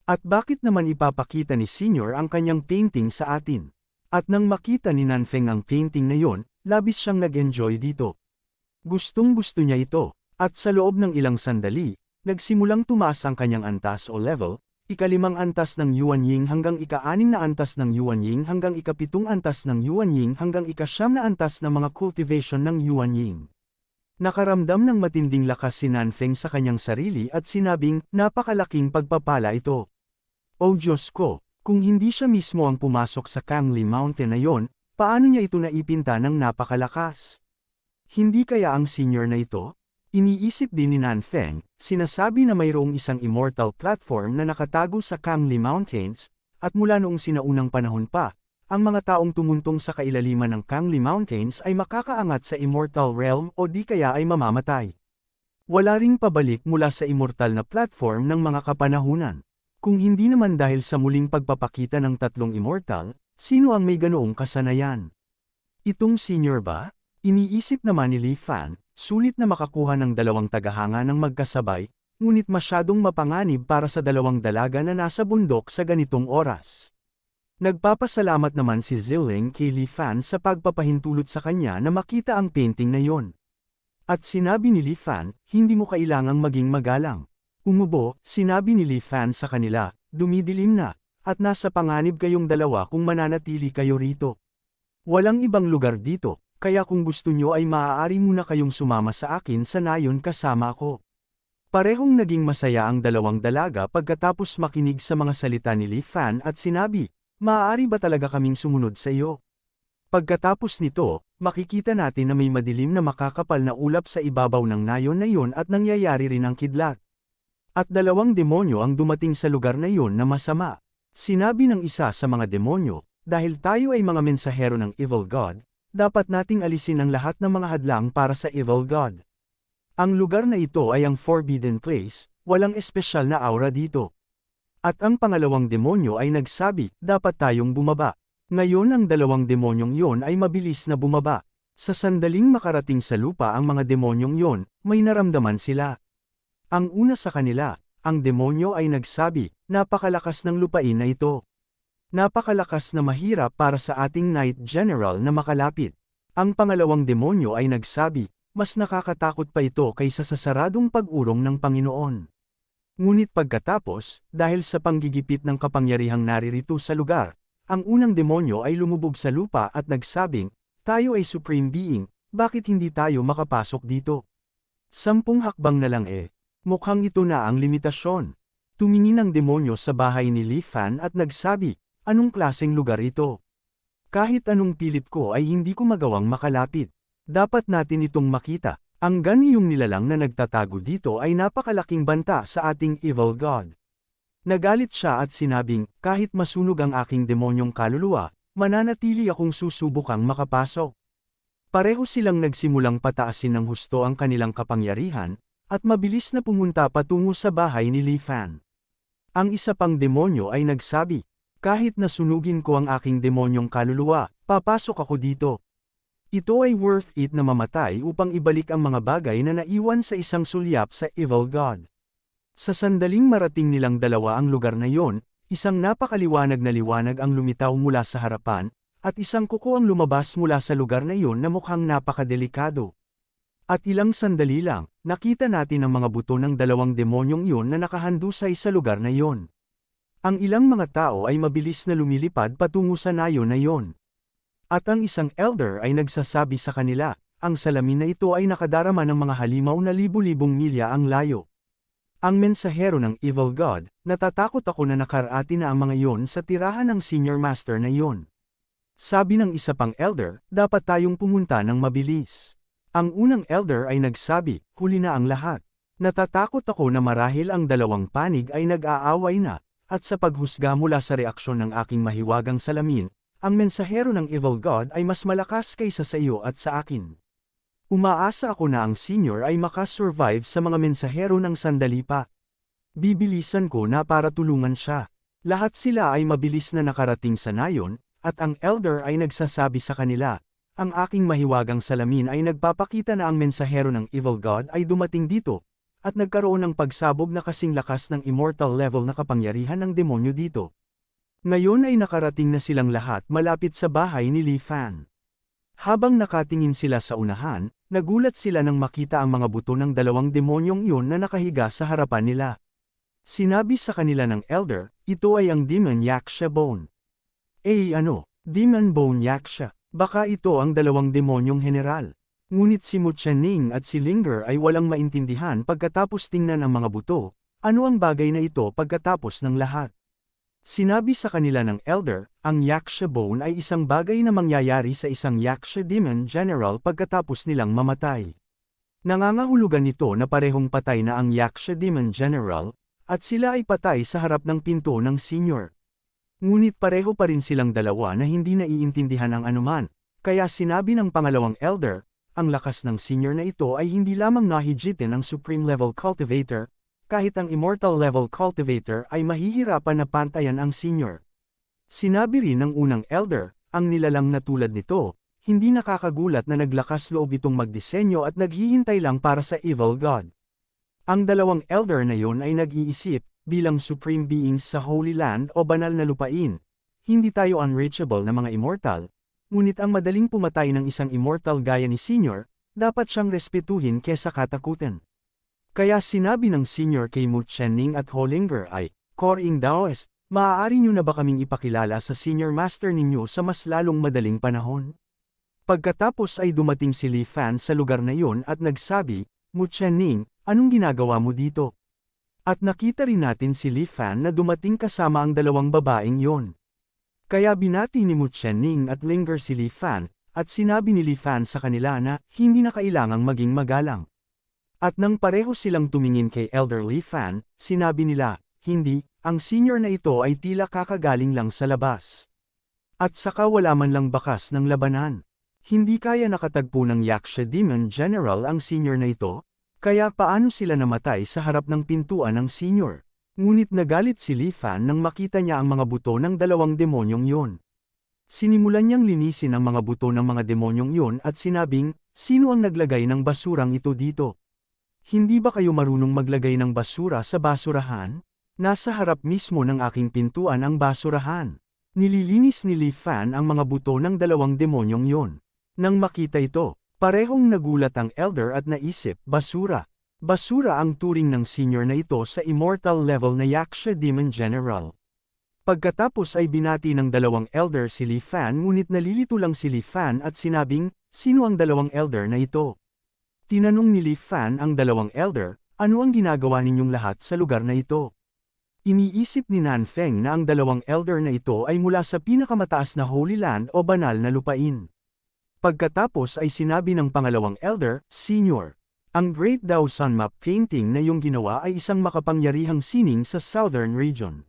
At bakit naman ipapakita ni Senior ang kanyang painting sa atin? At nang makita ni Nanfeng ang painting na yon, labis siyang nag-enjoy dito. Gustong-gusto niya ito, at sa loob ng ilang sandali, nagsimulang tumaas ang kanyang antas o level, ika-5 antas ng Yuanying hanggang ika-6 na antas ng Yuanying hanggang ika-7 antas ng Yuanying hanggang ika-9 na antas ng mga cultivation ng Yuanying. Nakaramdam ng matinding lakas si Nanfeng sa kanyang sarili at sinabing, napakalaking pagpapala ito. O Diyos ko, kung hindi siya mismo ang pumasok sa Kangli Mountain na yon, paano niya ito naipinta ng napakalakas? Hindi kaya ang senior na ito? Iniisip din ni Nanfeng, sinasabi na mayroong isang immortal platform na nakatago sa Kangli Mountains, at mula noong sinaunang panahon pa, ang mga taong tumuntong sa kailaliman ng Kangli Mountains ay makakaangat sa immortal realm o di kaya ay mamamatay. Wala ring pabalik mula sa immortal na platform ng mga kapanahunan. Kung hindi naman dahil sa muling pagpapakita ng tatlong immortal, sino ang may ganoong kasanayan? Itong senior ba? Iniisip naman ni Li Fan, sulit na makakuha ng dalawang tagahanga ng magkasabay, ngunit masyadong mapanganib para sa dalawang dalaga na nasa bundok sa ganitong oras. Nagpapasalamat naman si Ziling kay Li Fan sa pagpapahintulot sa kanya na makita ang painting na yon. At sinabi ni Li Fan, hindi mo kailangang maging magalang. Umubo, sinabi ni Li Fan sa kanila, dumidilim na, at nasa panganib kayong dalawa kung mananatili kayo rito. Walang ibang lugar dito, kaya kung gusto nyo ay maaari muna kayong sumama sa akin sa nayon kasama ko. Parehong naging masaya ang dalawang dalaga pagkatapos makinig sa mga salita ni Li Fan at sinabi, maaari ba talaga kaming sumunod sa iyo? Pagkatapos nito, makikita natin na may madilim na makakapal na ulap sa ibabaw ng nayon na yon at nangyayari rin ang kidlat. At dalawang demonyo ang dumating sa lugar na yon na masama. Sinabi ng isa sa mga demonyo, dahil tayo ay mga mensahero ng Evil God, dapat nating alisin ang lahat ng mga hadlang para sa Evil God. Ang lugar na ito ay ang Forbidden Place, walang espesyal na aura dito. At ang pangalawang demonyo ay nagsabi, dapat tayong bumaba. Ngayon ang dalawang demonyong yon ay mabilis na bumaba. Sa sandaling makarating sa lupa ang mga demonyong yon, may naramdaman sila. Ang una sa kanila, ang demonyo ay nagsabi, napakalakas ng lupain na ito. Napakalakas na mahirap para sa ating Knight General na makalapit. Ang pangalawang demonyo ay nagsabi, mas nakakatakot pa ito kaysa sa saradong pag-urong ng Panginoon. Ngunit pagkatapos, dahil sa panggigipit ng kapangyarihang naririto sa lugar, ang unang demonyo ay lumubog sa lupa at nagsabing, tayo ay Supreme Being, bakit hindi tayo makapasok dito? 10 hakbang na lang eh. Mukhang ito na ang limitasyon. Tumingin ang demonyo sa bahay ni Li Fan at nagsabi, anong klaseng lugar ito? Kahit anong pilit ko ay hindi ko magawang makalapit. Dapat natin itong makita. Ang ganiyong nilalang na nagtatago dito ay napakalaking banta sa ating evil god. Nagalit siya at sinabing, kahit masunog ang aking demonyong kaluluwa, mananatili akong susubukang makapasok. Pareho silang nagsimulang pataasin ng husto ang kanilang kapangyarihan, at mabilis na pumunta patungo sa bahay ni Li Fan. Ang isa pang demonyo ay nagsabi, kahit nasunugin ko ang aking demonyong kaluluwa, papasok ako dito. Ito ay worth it na mamatay upang ibalik ang mga bagay na naiwan sa isang sulyap sa evil god. Sa sandaling marating nilang dalawa ang lugar na yon, isang napakaliwanag na liwanag ang lumitaw mula sa harapan, at isang kuko ang lumabas mula sa lugar na iyon na mukhang napakadelikado. At ilang sandali lang, nakita natin ang mga buto ng dalawang demonyong iyon na nakahandusay sa lugar na iyon. Ang ilang mga tao ay mabilis na lumilipad patungo sa nayon na iyon. At ang isang elder ay nagsasabi sa kanila, ang salamin na ito ay nakadarama ng mga halimaw na libu-libong milya ang layo. Ang mensahero ng evil god, natatakot ako na nakarati na ang mga iyon sa tirahan ng senior master na iyon. Sabi ng isa pang elder, dapat tayong pumunta ng mabilis. Ang unang elder ay nagsabi, huli na ang lahat. Natatakot ako na marahil ang dalawang panig ay nag-aaway na, at sa paghusga mula sa reaksyon ng aking mahiwagang salamin, ang mensahero ng evil god ay mas malakas kaysa sa iyo at sa akin. Umaasa ako na ang senior ay makasurvive sa mga mensahero ng sandali pa. Bibilisan ko na para tulungan siya. Lahat sila ay mabilis na nakarating sa nayon, at ang elder ay nagsasabi sa kanila, ang aking mahiwagang salamin ay nagpapakita na ang mensahero ng evil god ay dumating dito, at nagkaroon ng pagsabog na kasing lakas ng immortal level na kapangyarihan ng demonyo dito. Ngayon ay nakarating na silang lahat malapit sa bahay ni Li Fan. Habang nakatingin sila sa unahan, nagulat sila nang makita ang mga buto ng dalawang demonyong iyon na nakahiga sa harapan nila. Sinabi sa kanila ng elder, ito ay ang Demon Yaksha Bone. Demon Bone Yaksha, baka ito ang dalawang demonyong general. Ngunit si Mu Qianning at si Linger ay walang maintindihan pagkatapos tingnan ang mga buto, ano ang bagay na ito pagkatapos ng lahat. Sinabi sa kanila ng elder, ang Yaksha Bone ay isang bagay na mangyayari sa isang Yaksha Demon General pagkatapos nilang mamatay. Nangangahulugan nito na parehong patay na ang Yaksha Demon General, at sila ay patay sa harap ng pinto ng senior. Ngunit pareho pa rin silang dalawa na hindi naiintindihan ang anuman, kaya sinabi ng pangalawang elder, ang lakas ng senior na ito ay hindi lamang nahigitin ang supreme level cultivator, kahit ang immortal level cultivator ay mahihirapan na pantayan ang senior. Sinabi rin ng unang elder, ang nilalang na tulad nito, hindi nakakagulat na naglakas loob itong magdisenyo at naghihintay lang para sa evil god. Ang dalawang elder na yon ay nag-iisip, bilang supreme beings sa Holy Land o banal na lupain, hindi tayo unreachable na mga immortal, ngunit ang madaling pumatay ng isang immortal gaya ni Senior, dapat siyang respetuhin kesa katakutan. Kaya sinabi ng Senior kay Mu Qianning at Holinger ay, Koring Daoist, maaari niyo na ba kaming ipakilala sa Senior Master ninyo sa mas lalong madaling panahon? Pagkatapos ay dumating si Li Fan sa lugar na yon at nagsabi, Mu Qianning, anong ginagawa mo dito? At nakita rin natin si Li Fan na dumating kasama ang dalawang babaeng yon. Kaya binati ni Mu Qianning at Linger si Li Fan, at sinabi ni Li Fan sa kanila na hindi na kailangang maging magalang. At nang pareho silang tumingin kay Elder Li Fan, sinabi nila, hindi, ang senior na ito ay tila kakagaling lang sa labas. At saka wala man lang bakas ng labanan. Hindi kaya nakatagpo ng Yaksha Demon General ang senior na ito? Kaya paano sila namatay sa harap ng pintuan ng senior? Ngunit nagalit si Li Fan nang makita niya ang mga buto ng dalawang demonyong yon. Sinimulan niyang linisin ang mga buto ng mga demonyong yon at sinabing, sino ang naglagay ng basurang ito dito? Hindi ba kayo marunong maglagay ng basura sa basurahan? Nasa harap mismo ng aking pintuan ang basurahan. Nililinis ni Li Fan ang mga buto ng dalawang demonyong yon. Nang makita ito, parehong nagulat ang elder at naisip, basura. Basura ang turing ng senior na ito sa immortal level na Yaksha Demon General. Pagkatapos ay binati ng dalawang elder si Li Fan ngunit nalilito lang si Li Fan at sinabing, sino ang dalawang elder na ito? Tinanong ni Li Fan ang dalawang elder, ano ang ginagawa ninyong lahat sa lugar na ito? Iniisip ni Nanfeng na ang dalawang elder na ito ay mula sa pinakamataas na Holy Land o banal na lupain. Pagkatapos ay sinabi ng pangalawang elder, Senior, ang Great Dao Sun Map painting na iyong ginawa ay isang makapangyarihang sining sa Southern Region.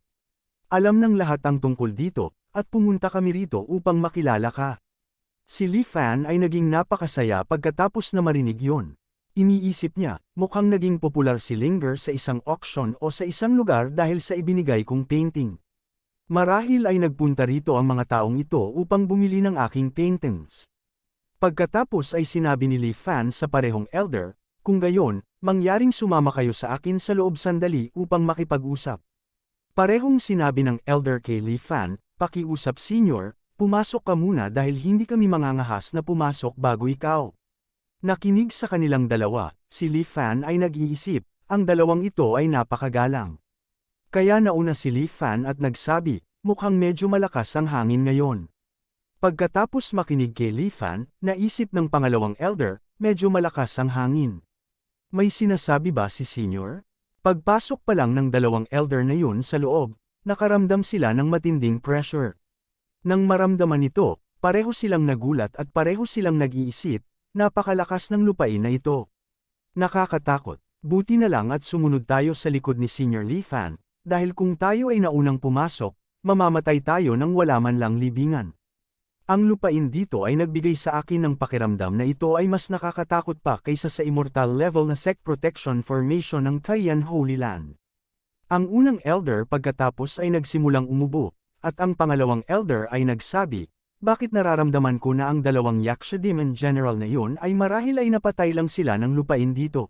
Alam ng lahat ang tungkol dito, at pumunta kami rito upang makilala ka. Si Li Fan ay naging napakasaya pagkatapos na marinig yon. Iniisip niya, mukhang naging popular si Linger sa isang auction o sa isang lugar dahil sa ibinigay kong painting. Marahil ay nagpunta rito ang mga taong ito upang bumili ng aking paintings. Pagkatapos ay sinabi ni Li Fan sa parehong elder, kung gayon, mangyaring sumama kayo sa akin sa loob sandali upang makipag-usap. Parehong sinabi ng elder kay Li Fan, pakiusap senior, pumasok ka muna dahil hindi kami mangangahas na pumasok bago ikaw. Nakinig sa kanilang dalawa, si Li Fan ay nag-iisip, ang dalawang ito ay napakagalang. Kaya nauna si Li Fan at nagsabi, mukhang medyo malakas ang hangin ngayon. Pagkatapos makinig kay Li Fan, naisip ng pangalawang elder, medyo malakas ang hangin. May sinasabi ba si senior? Pagpasok pa lang ng dalawang elder na yun sa loob, nakaramdam sila ng matinding pressure. Nang maramdaman ito, pareho silang nagulat at pareho silang nag-iisip, napakalakas ng lupain na ito. Nakakatakot, buti na lang at sumunod tayo sa likod ni Senior Li Fan, dahil kung tayo ay naunang pumasok, mamamatay tayo nang wala man lang libingan. Ang lupain dito ay nagbigay sa akin ng pakiramdam na ito ay mas nakakatakot pa kaysa sa immortal level na sect protection formation ng Taiyan Holy Land. Ang unang elder pagkatapos ay nagsimulang umubo, at ang pangalawang elder ay nagsabi, bakit nararamdaman ko na ang dalawang Yaksha Demon General na yun ay marahil ay napatay lang sila ng lupain dito.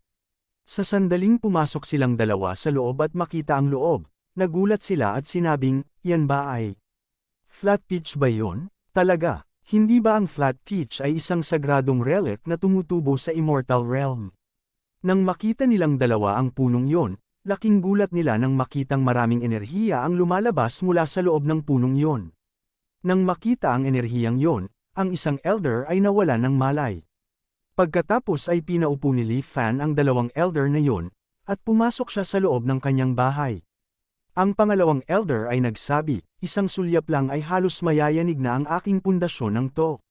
Sa sandaling pumasok silang dalawa sa loob at makita ang loob, nagulat sila at sinabing, yan ba ay flat pitch ba yun? Talaga, hindi ba ang flat pitch ay isang sagradong relic na tumutubo sa immortal realm? Nang makita nilang dalawa ang punong yon, laking gulat nila nang makitang maraming enerhiya ang lumalabas mula sa loob ng punong yon. Nang makita ang enerhiyang yon, ang isang elder ay nawala ng malay. Pagkatapos ay pinaupo ni Li Fan ang dalawang elder na yon, at pumasok siya sa loob ng kanyang bahay. Ang pangalawang elder ay nagsabi, isang sulyap lang ay halos mayayanig na ang aking pundasyon ng to.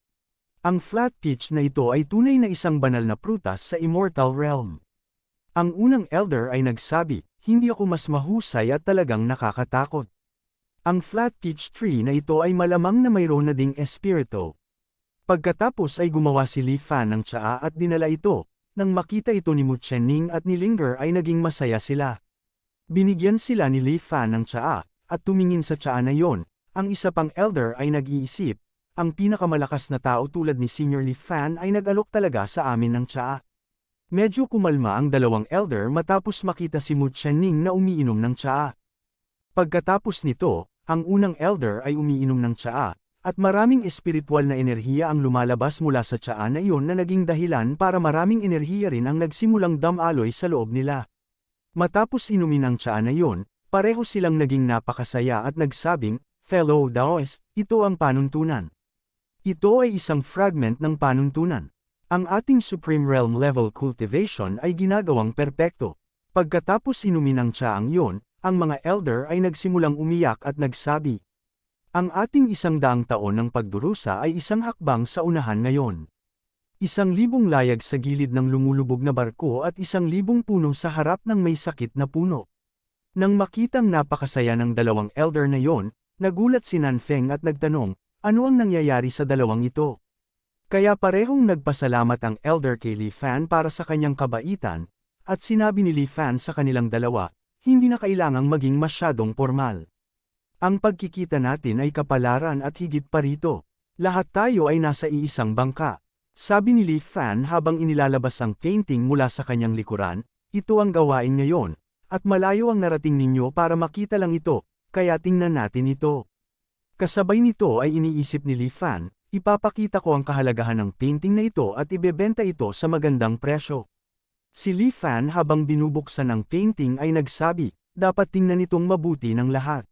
Ang flat pitch na ito ay tunay na isang banal na prutas sa immortal realm. Ang unang elder ay nagsabi, hindi ako mas mahusay at talagang nakakatakot. Ang flat pitch tree na ito ay malamang na mayroon na ding espiritu. Pagkatapos ay gumawa si Li Fan ng tsaa at dinala ito, nang makita ito ni Mu Chenning at ni Linger ay naging masaya sila. Binigyan sila ni Li Fan ng tsaa, at tumingin sa tsaa na yon, ang isa pang elder ay nag-iisip, ang pinakamalakas na tao tulad ni Senior Li Fan ay nag-alok talaga sa amin ng tsaa. Medyo kumalma ang dalawang elder matapos makita si Mu Chenning na umiinom ng tsaa. Pagkatapos nito, ang unang elder ay umiinom ng tsaa, at maraming espiritual na enerhiya ang lumalabas mula sa tsaa na iyon na naging dahilan para maraming enerhiya rin ang nagsimulang damaloy sa loob nila. Matapos inumin ang tsaa na iyon, pareho silang naging napakasaya at nagsabing, fellow Daoist, ito ang panuntunan. Ito ay isang fragment ng panuntunan. Ang ating Supreme Realm level cultivation ay ginagawang perpekto. Pagkatapos inumin ang tsaang yon, ang mga elder ay nagsimulang umiyak at nagsabi, ang ating 100 taon ng pagdurusa ay isang hakbang sa unahan ngayon. 1,000 layag sa gilid ng lumulubog na barko at 1,000 puno sa harap ng may sakit na puno. Nang makitang napakasaya ng dalawang elder na yon, nagulat si Nanfeng at nagtanong, ano ang nangyayari sa dalawang ito? Kaya parehong nagpasalamat ang elder kay Li Fan para sa kanyang kabaitan, at sinabi ni Li Fan sa kanilang dalawa, hindi na kailangang maging masyadong formal. Ang pagkikita natin ay kapalaran at higit pa rito. Lahat tayo ay nasa iisang bangka. Sabi ni Li Fan habang inilalabas ang painting mula sa kanyang likuran, ito ang gawain ngayon, at malayo ang narating ninyo para makita lang ito, kaya tingnan natin ito. Kasabay nito ay iniisip ni Li Fan, ipapakita ko ang kahalagahan ng painting na ito at ibebenta ito sa magandang presyo. Si Li Fan habang binubuksan ang painting ay nagsabi, dapat tingnan itong mabuti ng lahat.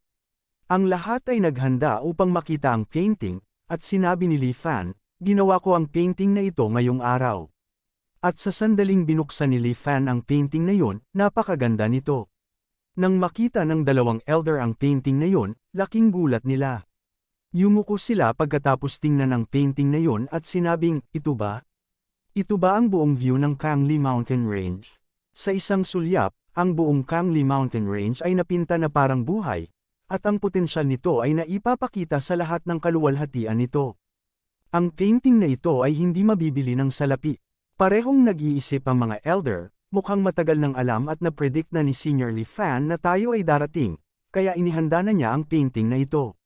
Ang lahat ay naghanda upang makita ang painting, at sinabi ni Li Fan, ginawa ko ang painting na ito ngayong araw. At sa sandaling binuksan ni Li Fan ang painting na yon, napakaganda nito. Nang makita ng dalawang elder ang painting na yon, laking gulat nila. Yumuko sila pagkatapos tingnan ang painting na yon at sinabing, ito ba? Ito ba ang buong view ng Kangli Mountain Range? Sa isang sulyap, ang buong Kangli Mountain Range ay napinta na parang buhay, at ang potensyal nito ay naipapakita sa lahat ng kaluwalhatian nito. Ang painting na ito ay hindi mabibili ng salapi. Parehong nag-iisip ang mga elder, mukhang matagal nang alam at na-predict na ni Senior Li Fan na tayo ay darating, kaya inihanda na niya ang painting na ito.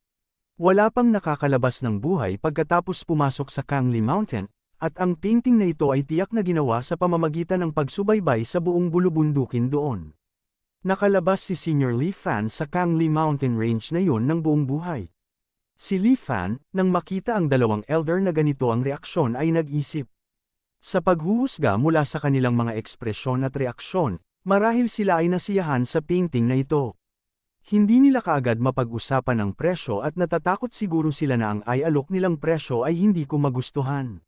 Wala pang nakakalabas ng buhay pagkatapos pumasok sa Kangli Mountain, at ang painting na ito ay tiyak na ginawa sa pamamagitan ng pagsubaybay sa buong bulubundukin doon. Nakalabas si Senior Li Fan sa Kangli Mountain Range na yun ng buong buhay. Si Li Fan, nang makita ang dalawang elder na ganito ang reaksyon ay nag-isip. Sa paghuhusga mula sa kanilang mga ekspresyon at reaksyon, marahil sila ay nasiyahan sa painting na ito. Hindi nila kaagad mapag-usapan ang presyo at natatakot siguro sila na ang alok nilang presyo ay hindi ko magustuhan.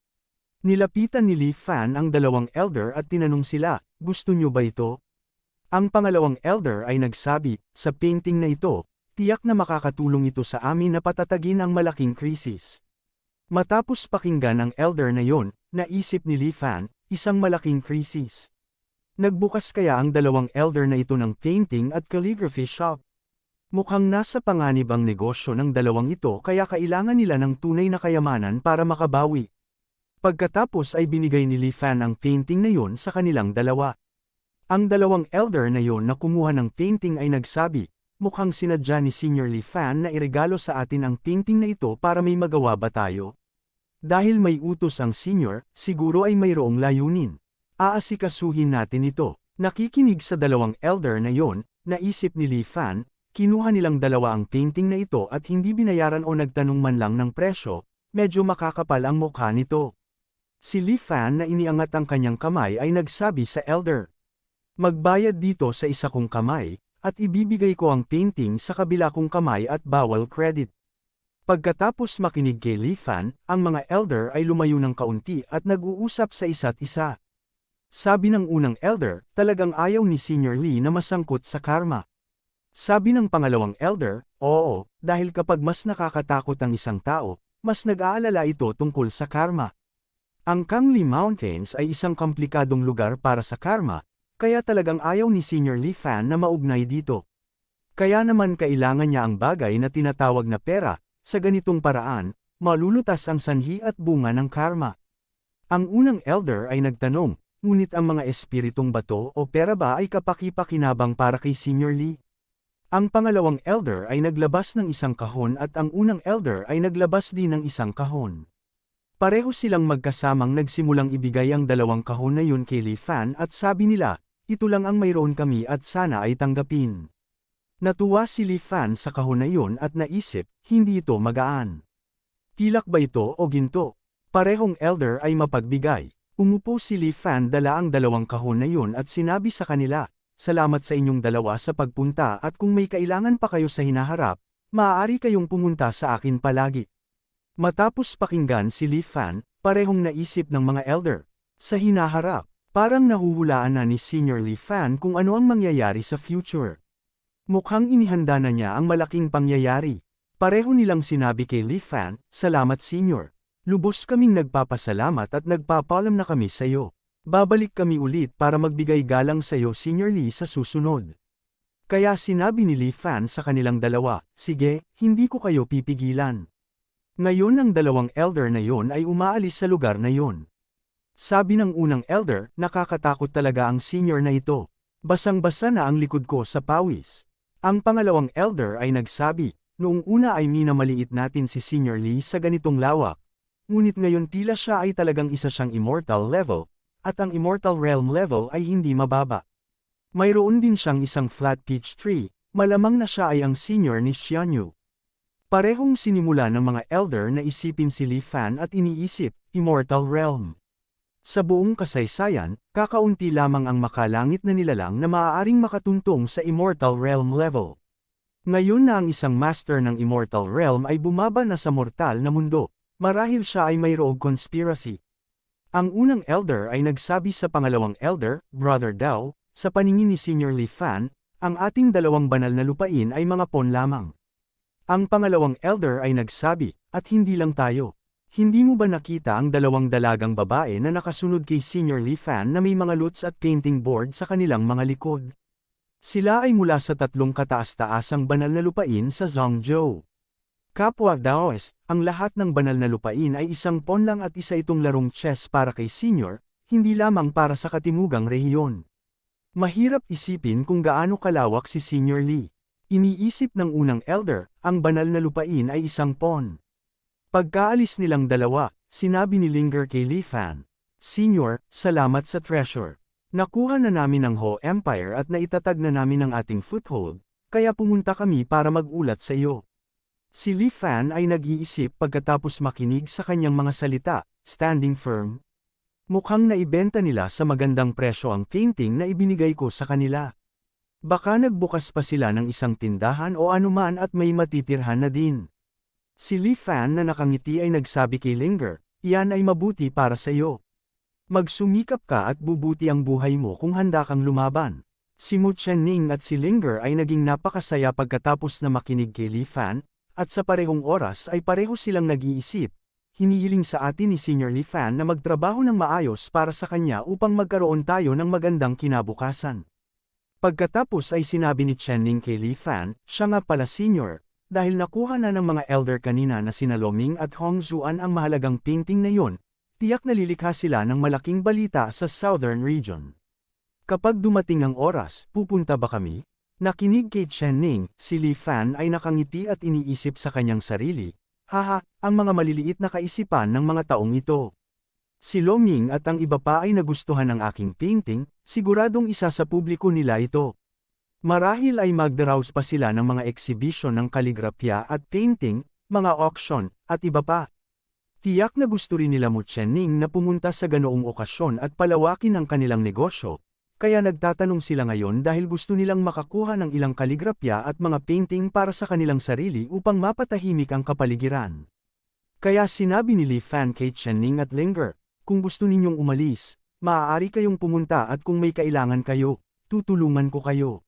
Nilapitan ni Li Fan ang dalawang elder at tinanong sila, gusto nyo ba ito? Ang pangalawang elder ay nagsabi, sa painting na ito, tiyak na makakatulong ito sa amin na patatagin ang malaking krisis. Matapos pakinggan ang elder na yon, naisip ni Li Fan, isang malaking krisis. Nagbukas kaya ang dalawang elder na ito ng painting at calligraphy shop. Mukhang nasa panganib ang negosyo ng dalawang ito kaya kailangan nila ng tunay na kayamanan para makabawi. Pagkatapos ay binigay ni Li Fan ang painting na yon sa kanilang dalawa. Ang dalawang elder na yon na kumuha ng painting ay nagsabi, mukhang sinadya ni Senior Li Fan na iregalo sa atin ang painting na ito para may magawa ba tayo? Dahil may utos ang senior, siguro ay mayroong layunin. Aasikasuhin natin ito. Nakikinig sa dalawang elder na yon, naisip ni Li Fan, kinuha nilang dalawa ang painting na ito at hindi binayaran o nagtanong man lang ng presyo, medyo makakapal ang mukha nito. Si Li Fan na iniangat ang kanyang kamay ay nagsabi sa elder, magbayad dito sa isa kong kamay, at ibibigay ko ang painting sa kabila kong kamay at bawal credit. Pagkatapos makinig kay Li Fan, ang mga elder ay lumayo ng kaunti at nag-uusap sa isa't isa. Sabi ng unang elder, talagang ayaw ni Senior Li na masangkot sa karma. Sabi ng pangalawang elder, oo, dahil kapag mas nakakatakot ang isang tao, mas nag-aalala ito tungkol sa karma. Ang Kangli Mountains ay isang komplikadong lugar para sa karma, kaya talagang ayaw ni Senior Li Fan na maugnay dito. Kaya naman kailangan niya ang bagay na tinatawag na pera. Sa ganitong paraan, malulutas ang sanhi at bunga ng karma. Ang unang elder ay nagtanong, ngunit ang mga espiritong bato o pera ba ay kapaki-pakinabang para kay Senior Li? Ang pangalawang elder ay naglabas ng isang kahon at ang unang elder ay naglabas din ng isang kahon. Pareho silang magkasamang nagsimulang ibigay ang dalawang kahon na yun kay Li Fan at sabi nila, ito lang ang mayroon kami at sana ay tanggapin. Natuwa si Li Fan sa kahon na yun at naisip, hindi ito magaan. Pilak ba ito o ginto? Parehong elder ay mapagbigay. Umupo si Li Fan dala ang dalawang kahon na yun at sinabi sa kanila, salamat sa inyong dalawa sa pagpunta at kung may kailangan pa kayo sa hinaharap, maaari kayong pumunta sa akin palagi. Matapos pakinggan si Li Fan, parehong naisip ng mga elder. Sa hinaharap, parang nahuhulaan na ni Senior Li Fan kung ano ang mangyayari sa future. Mukhang inihanda na niya ang malaking pangyayari. Pareho nilang sinabi kay Li Fan, salamat senior. Lubos kaming nagpapasalamat at nagpapalam na kami sa iyo. Babalik kami ulit para magbigay galang sa iyo Senior Li sa susunod. Kaya sinabi ni Li Fan sa kanilang dalawa, sige, hindi ko kayo pipigilan. Ngayon ang dalawang elder na yon ay umaalis sa lugar na yon. Sabi ng unang elder, nakakatakot talaga ang senior na ito. Basang-basa na ang likod ko sa pawis. Ang pangalawang elder ay nagsabi, noong una ay minamaliit natin si Senior Li sa ganitong lawak. Ngunit ngayon tila siya ay talagang isa siyang immortal level, at ang immortal realm level ay hindi mababa. Mayroon din siyang isang flat peach tree, malamang na siya ay ang senior ni Xianyu. Parehong sinimula ng mga elder na isipin si Li Fan at iniisip, immortal realm. Sa buong kasaysayan, kakaunti lamang ang makalangit na nilalang na maaaring makatuntong sa Immortal Realm level. Ngayon na ang isang master ng Immortal Realm ay bumaba na sa mortal na mundo, marahil siya ay mayroong conspiracy. Ang unang elder ay nagsabi sa pangalawang elder, Brother Dao, sa paningin ni Senior Li Fan, ang ating dalawang banal na lupain ay mga pawn lamang. Ang pangalawang elder ay nagsabi, at hindi lang tayo. Hindi mo ba nakita ang dalawang dalagang babae na nakasunod kay Senior Li Fan na may mga lutes at painting board sa kanilang mga likod? Sila ay mula sa 3 kataas-taasang banal na lupain sa Zhongzhou. Kapwa Daoist, ang lahat ng banal na lupain ay isang pawn lang at isa itong larong chess para kay Senior, hindi lamang para sa katimugang rehiyon. Mahirap isipin kung gaano kalawak si Senior Li. Iniisip ng unang elder, ang banal na lupain ay isang pawn. Pagkaalis nilang dalawa, sinabi ni Linger kay Li Fan, Senior, salamat sa treasure. Nakuha na namin ang Ho Empire at naitatag na namin ang ating foothold, kaya pumunta kami para magulat sa iyo. Si Li Fan ay nag-iisip pagkatapos makinig sa kanyang mga salita, standing firm. Mukhang naibenta nila sa magandang presyo ang painting na ibinigay ko sa kanila. Baka nagbukas pa sila ng isang tindahan o anuman at may matitirhan na din. Si Li Fan na nakangiti ay nagsabi kay Linger, iyan ay mabuti para sa iyo. Magsumikap ka at bubuti ang buhay mo kung handa kang lumaban. Si Mu Qianning at si Linger ay naging napakasaya pagkatapos na makinig kay Li Fan, at sa parehong oras ay pareho silang nag-iisip. Hinihiling sa atin ni Senior Li Fan na magtrabaho ng maayos para sa kanya upang magkaroon tayo ng magandang kinabukasan. Pagkatapos ay sinabi ni Qianning kay Li Fan, siya nga pala Senior, dahil nakuha na ng mga elder kanina na sina Loming at Hong Zuan ang mahalagang painting na yon, tiyak nalilikha sila ng malaking balita sa Southern Region. Kapag dumating ang oras, pupunta ba kami? Nakinig kay Qianning, si Li Fan ay nakangiti at iniisip sa kanyang sarili, haha, ang mga maliliit na kaisipan ng mga taong ito. Si Loming at ang iba pa ay nagustuhan ng aking painting, siguradong isa sa publiko nila ito. Marahil ay magdaraos pa sila ng mga exhibition ng kaligrafya at painting, mga auction, at iba pa. Tiyak na gusto rin nila Mu Qianning na pumunta sa ganoong okasyon at palawakin ang kanilang negosyo. Kaya nagtatanong sila ngayon dahil gusto nilang makakuha ng ilang kaligrafya at mga painting para sa kanilang sarili upang mapatahimik ang kapaligiran. Kaya sinabi ni Li Fan kay Qianning at Linger, kung gusto ninyong umalis, maaari kayong pumunta at kung may kailangan kayo, tutulungan ko kayo.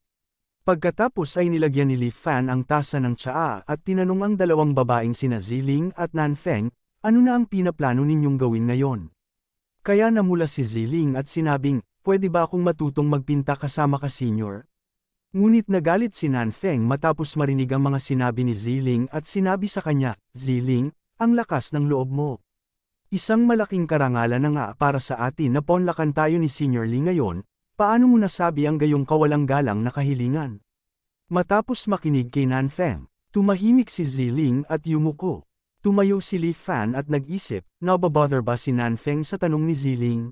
Pagkatapos ay nilagyan ni Li Fan ang tasa ng tsaa at tinanong ang dalawang babaeng sina Ziling at Nanfeng, ano na ang pinaplano ninyong gawin ngayon? Kaya namula si Ziling at sinabing, pwede ba akong matutong magpinta kasama ka Senior? Ngunit nagalit si Nanfeng matapos marinig ang mga sinabi ni Ziling at sinabi sa kanya, Ziling, ang lakas ng loob mo. Isang malaking karangalan na nga para sa atin na ponlakan tayo ni Senior Li ngayon, paano mo nasabi ang gayong kawalang galang na kahilingan? Matapos makinig kay Nanfeng, tumahimik si Ziling at yumuko. Tumayo si Li Fan at nag-isip, nababother ba si Nanfeng sa tanong ni Ziling?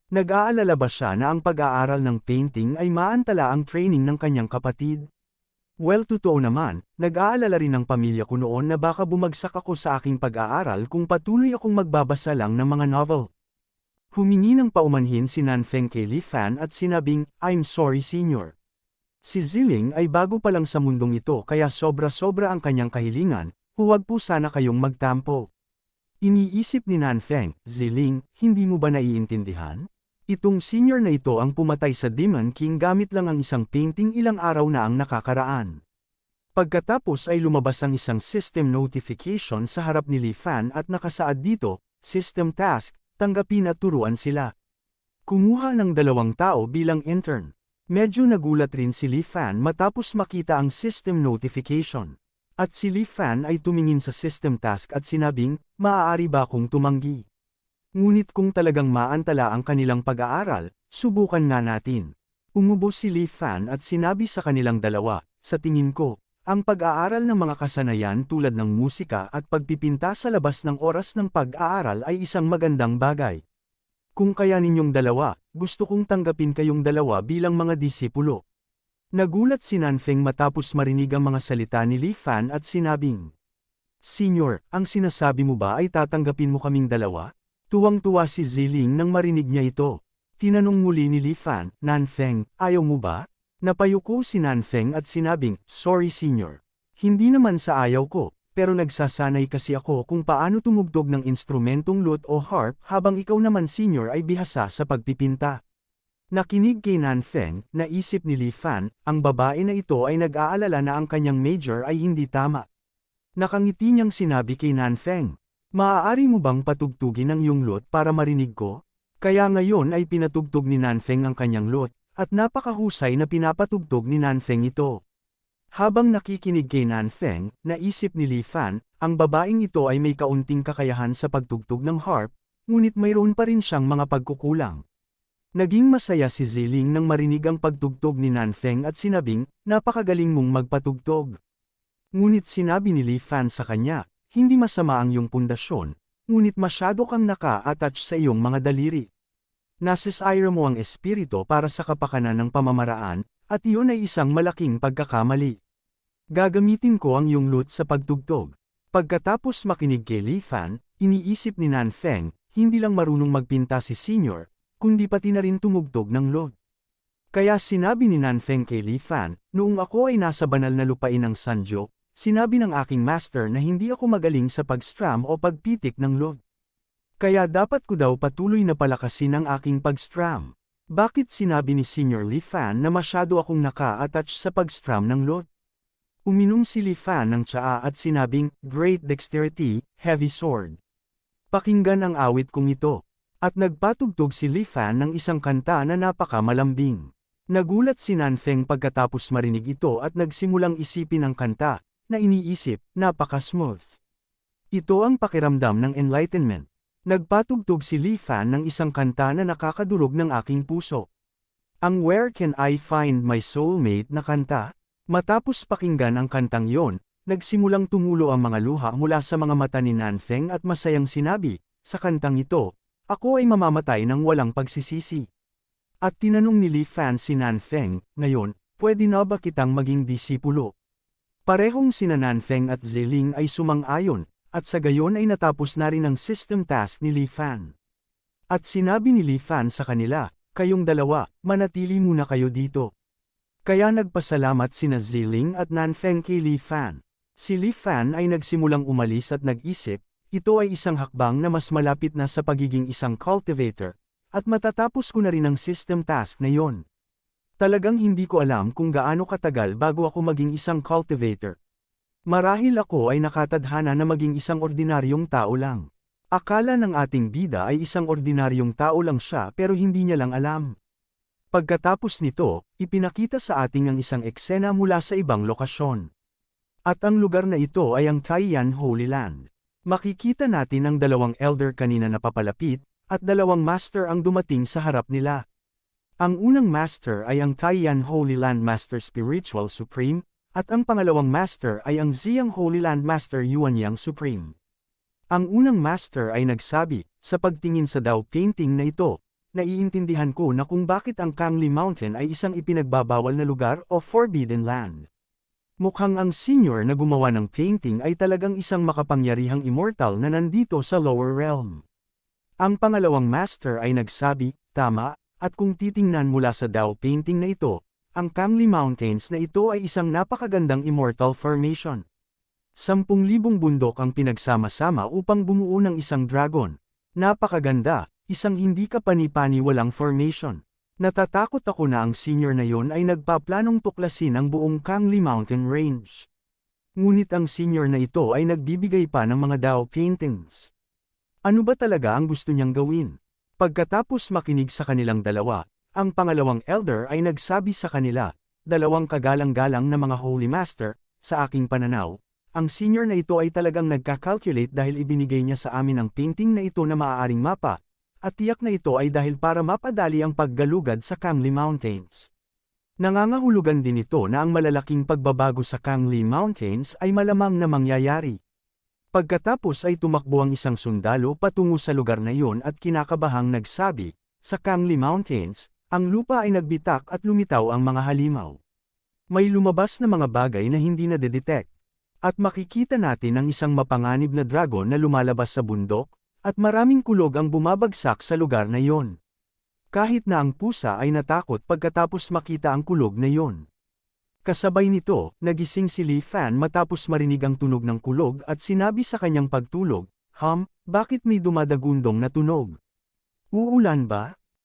Nag-aalala ba siya na ang pag-aaral ng painting ay maantala ang training ng kanyang kapatid? Well, totoo naman, nag-aalala rin ang pamilya ko noon na baka bumagsak ako sa aking pag-aaral kung patuloy akong magbabasa lang ng mga novel. Humingi ng paumanhin si Nanfeng kay Li Fan at sinabing, I'm sorry Senior. Si Ziling ay bago pa lang sa mundong ito kaya sobra-sobra ang kanyang kahilingan, huwag po sana kayong magtampo. Iniisip ni Nanfeng, Ziling, hindi mo ba naiintindihan? Itong Senior na ito ang pumatay sa Demon King gamit lang ang isang painting ilang araw na ang nakakaraan. Pagkatapos ay lumabas ang isang system notification sa harap ni Li Fan at nakasaad dito, System Task, tanggapin at turuan sila. Kumuha ng 2 tao bilang intern. Medyo nagulat rin si Li Fan matapos makita ang system notification. At si Li Fan ay tumingin sa system task at sinabing, maaari ba akong tumanggi? Ngunit kung talagang maantala ang kanilang pag-aaral, subukan nga natin. Umubo si Li Fan at sinabi sa kanilang dalawa, sa tingin ko, ang pag-aaral ng mga kasanayan tulad ng musika at pagpipinta sa labas ng oras ng pag-aaral ay isang magandang bagay. Kung kaya ninyong dalawa, gusto kong tanggapin kayong dalawa bilang mga disipulo. Nagulat si Nanfeng matapos marinig ang mga salita ni Li Fan at sinabing, Senior, ang sinasabi mo ba ay tatanggapin mo kaming dalawa? Tuwang-tuwa si Ziling nang marinig niya ito. Tinanong muli ni Li Fan, Nanfeng, ayaw mo ba? Napayuko si Nanfeng at sinabing, sorry Senior. Hindi naman sa ayaw ko, pero nagsasanay kasi ako kung paano tumugtog ng instrumentong lute o harp habang ikaw naman senior ay bihasa sa pagpipinta. Nakinig kay Nanfeng, naisip ni Li Fan, ang babae na ito ay nag-aalala na ang kanyang major ay hindi tama. Nakangiti niyang sinabi kay Nanfeng, "Maaari mo bang patugtugin ang iyong lute para marinig ko?" Kaya ngayon ay pinatugtog ni Nanfeng ang kanyang lute, at napakahusay na pinapatugtog ni Nanfeng ito. Habang nakikinig kay Nanfeng, naisip ni Li Fan, ang babaeng ito ay may kaunting kakayahan sa pagtugtog ng harp, ngunit mayroon pa rin siyang mga pagkukulang. Naging masaya si Ziling nang marinig ang pagtugtog ni Nanfeng at sinabing, "Napakagaling mong magpatugtog." Ngunit sinabi ni Li Fan sa kanya, "Hindi masama ang iyong pundasyon, ngunit masyado kang naka-attach sa iyong mga daliri. Nasisira mo ang espiritu para sa kapakanan ng pamamaraan, at iyon ay isang malaking pagkakamali. Gagamitin ko ang iyong lute sa pagtugtog." Pagkatapos makinig kay Li Fan, iniisip ni Nanfeng, hindi lang marunong magpinta si senior, kundi pati na rin tumugtog ng lute. Kaya sinabi ni Nanfeng kay Li Fan, "Noong ako ay nasa banal na lupain ng Sanjo, sinabi ng aking master na hindi ako magaling sa pag-strum o pagpitik ng lute. Kaya dapat ko daw patuloy na palakasin ang aking pag-strum." Bakit sinabi ni Senior Li Fan na masyado akong naka-attach sa pag-strum ng lute? Uminom si Li Fan ng tsaa at sinabing, "Great dexterity, heavy sword." Pakinggan ang awit kong ito. At nagpatugtog si Li Fan ng isang kanta na napakamalambing. Nagulat si Nanfeng pagkatapos marinig ito at nagsimulang isipin ang kanta, na iniisip, napaka-smooth. Ito ang pakiramdam ng enlightenment. Nagpatugtog si Li Fan ng isang kanta na nakakadurog ng aking puso. Ang "Where Can I Find My Soulmate" na kanta. Matapos pakinggan ang kantang yon, nagsimulang tumulo ang mga luha mula sa mga mata ni Nanfeng at masayang sinabi, "Sa kantang ito, ako ay mamamatay ng walang pagsisisi." At tinanong ni Li Fan si Nanfeng, "Ngayon, pwede na ba kitang maging disipulo?" Parehong sina Nanfeng at Ziling ay sumang-ayon, at sa gayon ay natapos na rin ang system task ni Li Fan. At sinabi ni Li Fan sa kanila, "Kayong dalawa, manatili muna kayo dito." Kaya nagpasalamat sina Ziling at Nanfeng kay Li Fan. Si Li Fan ay nagsimulang umalis at nag-isip, ito ay isang hakbang na mas malapit na sa pagiging isang cultivator, at matatapos ko na rin ang system task na yon. Talagang hindi ko alam kung gaano katagal bago ako maging isang cultivator. Marahil ako ay nakatadhana na maging isang ordinaryong tao lang. Akala ng ating bida ay isang ordinaryong tao lang siya pero hindi niya lang alam. Pagkatapos nito, ipinakita sa ating ang isang eksena mula sa ibang lokasyon. At ang lugar na ito ay ang Taiyan Holy Land. Makikita natin ang dalawang elder kanina na papalapit, at dalawang master ang dumating sa harap nila. Ang unang master ay ang Taiyan Holy Land Master Spiritual Supreme, at ang pangalawang master ay ang Ziyang Holy Land Master Yuanyang Supreme. Ang unang master ay nagsabi, sa pagtingin sa Dao painting na ito, naiintindihan ko na kung bakit ang Kangli Mountain ay isang ipinagbabawal na lugar o forbidden land. Mukhang ang senior na gumawa ng painting ay talagang isang makapangyarihang immortal na nandito sa lower realm. Ang pangalawang master ay nagsabi, "Tama, at kung titingnan mula sa Dao painting na ito, ang Kangli Mountains na ito ay isang napakagandang immortal formation. 10,000 bundok ang pinagsama-sama upang bumuo ng isang dragon. Napakaganda, isang hindi kapani-paniwalang formation. Natatakot ako na ang senior na yon ay nagpaplanong tuklasin ang buong Kangli Mountain Range." Ngunit ang senior na ito ay nagbibigay pa ng mga Dao paintings. Ano ba talaga ang gusto niyang gawin? Pagkatapos makinig sa kanilang dalawa, ang pangalawang elder ay nagsabi sa kanila, "Dalawang kagalang-galang na mga Holy Master, sa aking pananaw, ang senior na ito ay talagang nagka-calculate dahil ibinigay niya sa amin ang painting na ito na maaaring mapa, at tiyak na ito ay dahil para mapadali ang paggalugad sa Kangli Mountains. Nangangahulugan din ito na ang malalaking pagbabago sa Kangli Mountains ay malamang na mangyayari." Pagkatapos ay tumakbo ang isang sundalo patungo sa lugar na iyon at kinakabahang nagsabi, "Sa Kangli Mountains, ang lupa ay nagbitak at lumitaw ang mga halimaw. May lumabas na mga bagay na hindi na-detect. At makikita natin ang isang mapanganib na dragon na lumalabas sa bundok, at maraming kulog ang bumabagsak sa lugar na iyon." Kahit na ang pusa ay natakot pagkatapos makita ang kulog na iyon. Kasabay nito, nagising si Li Fan matapos marinig ang tunog ng kulog at sinabi sa kanyang pagtulog, bakit may dumadagundong na tunog? Uulan ba?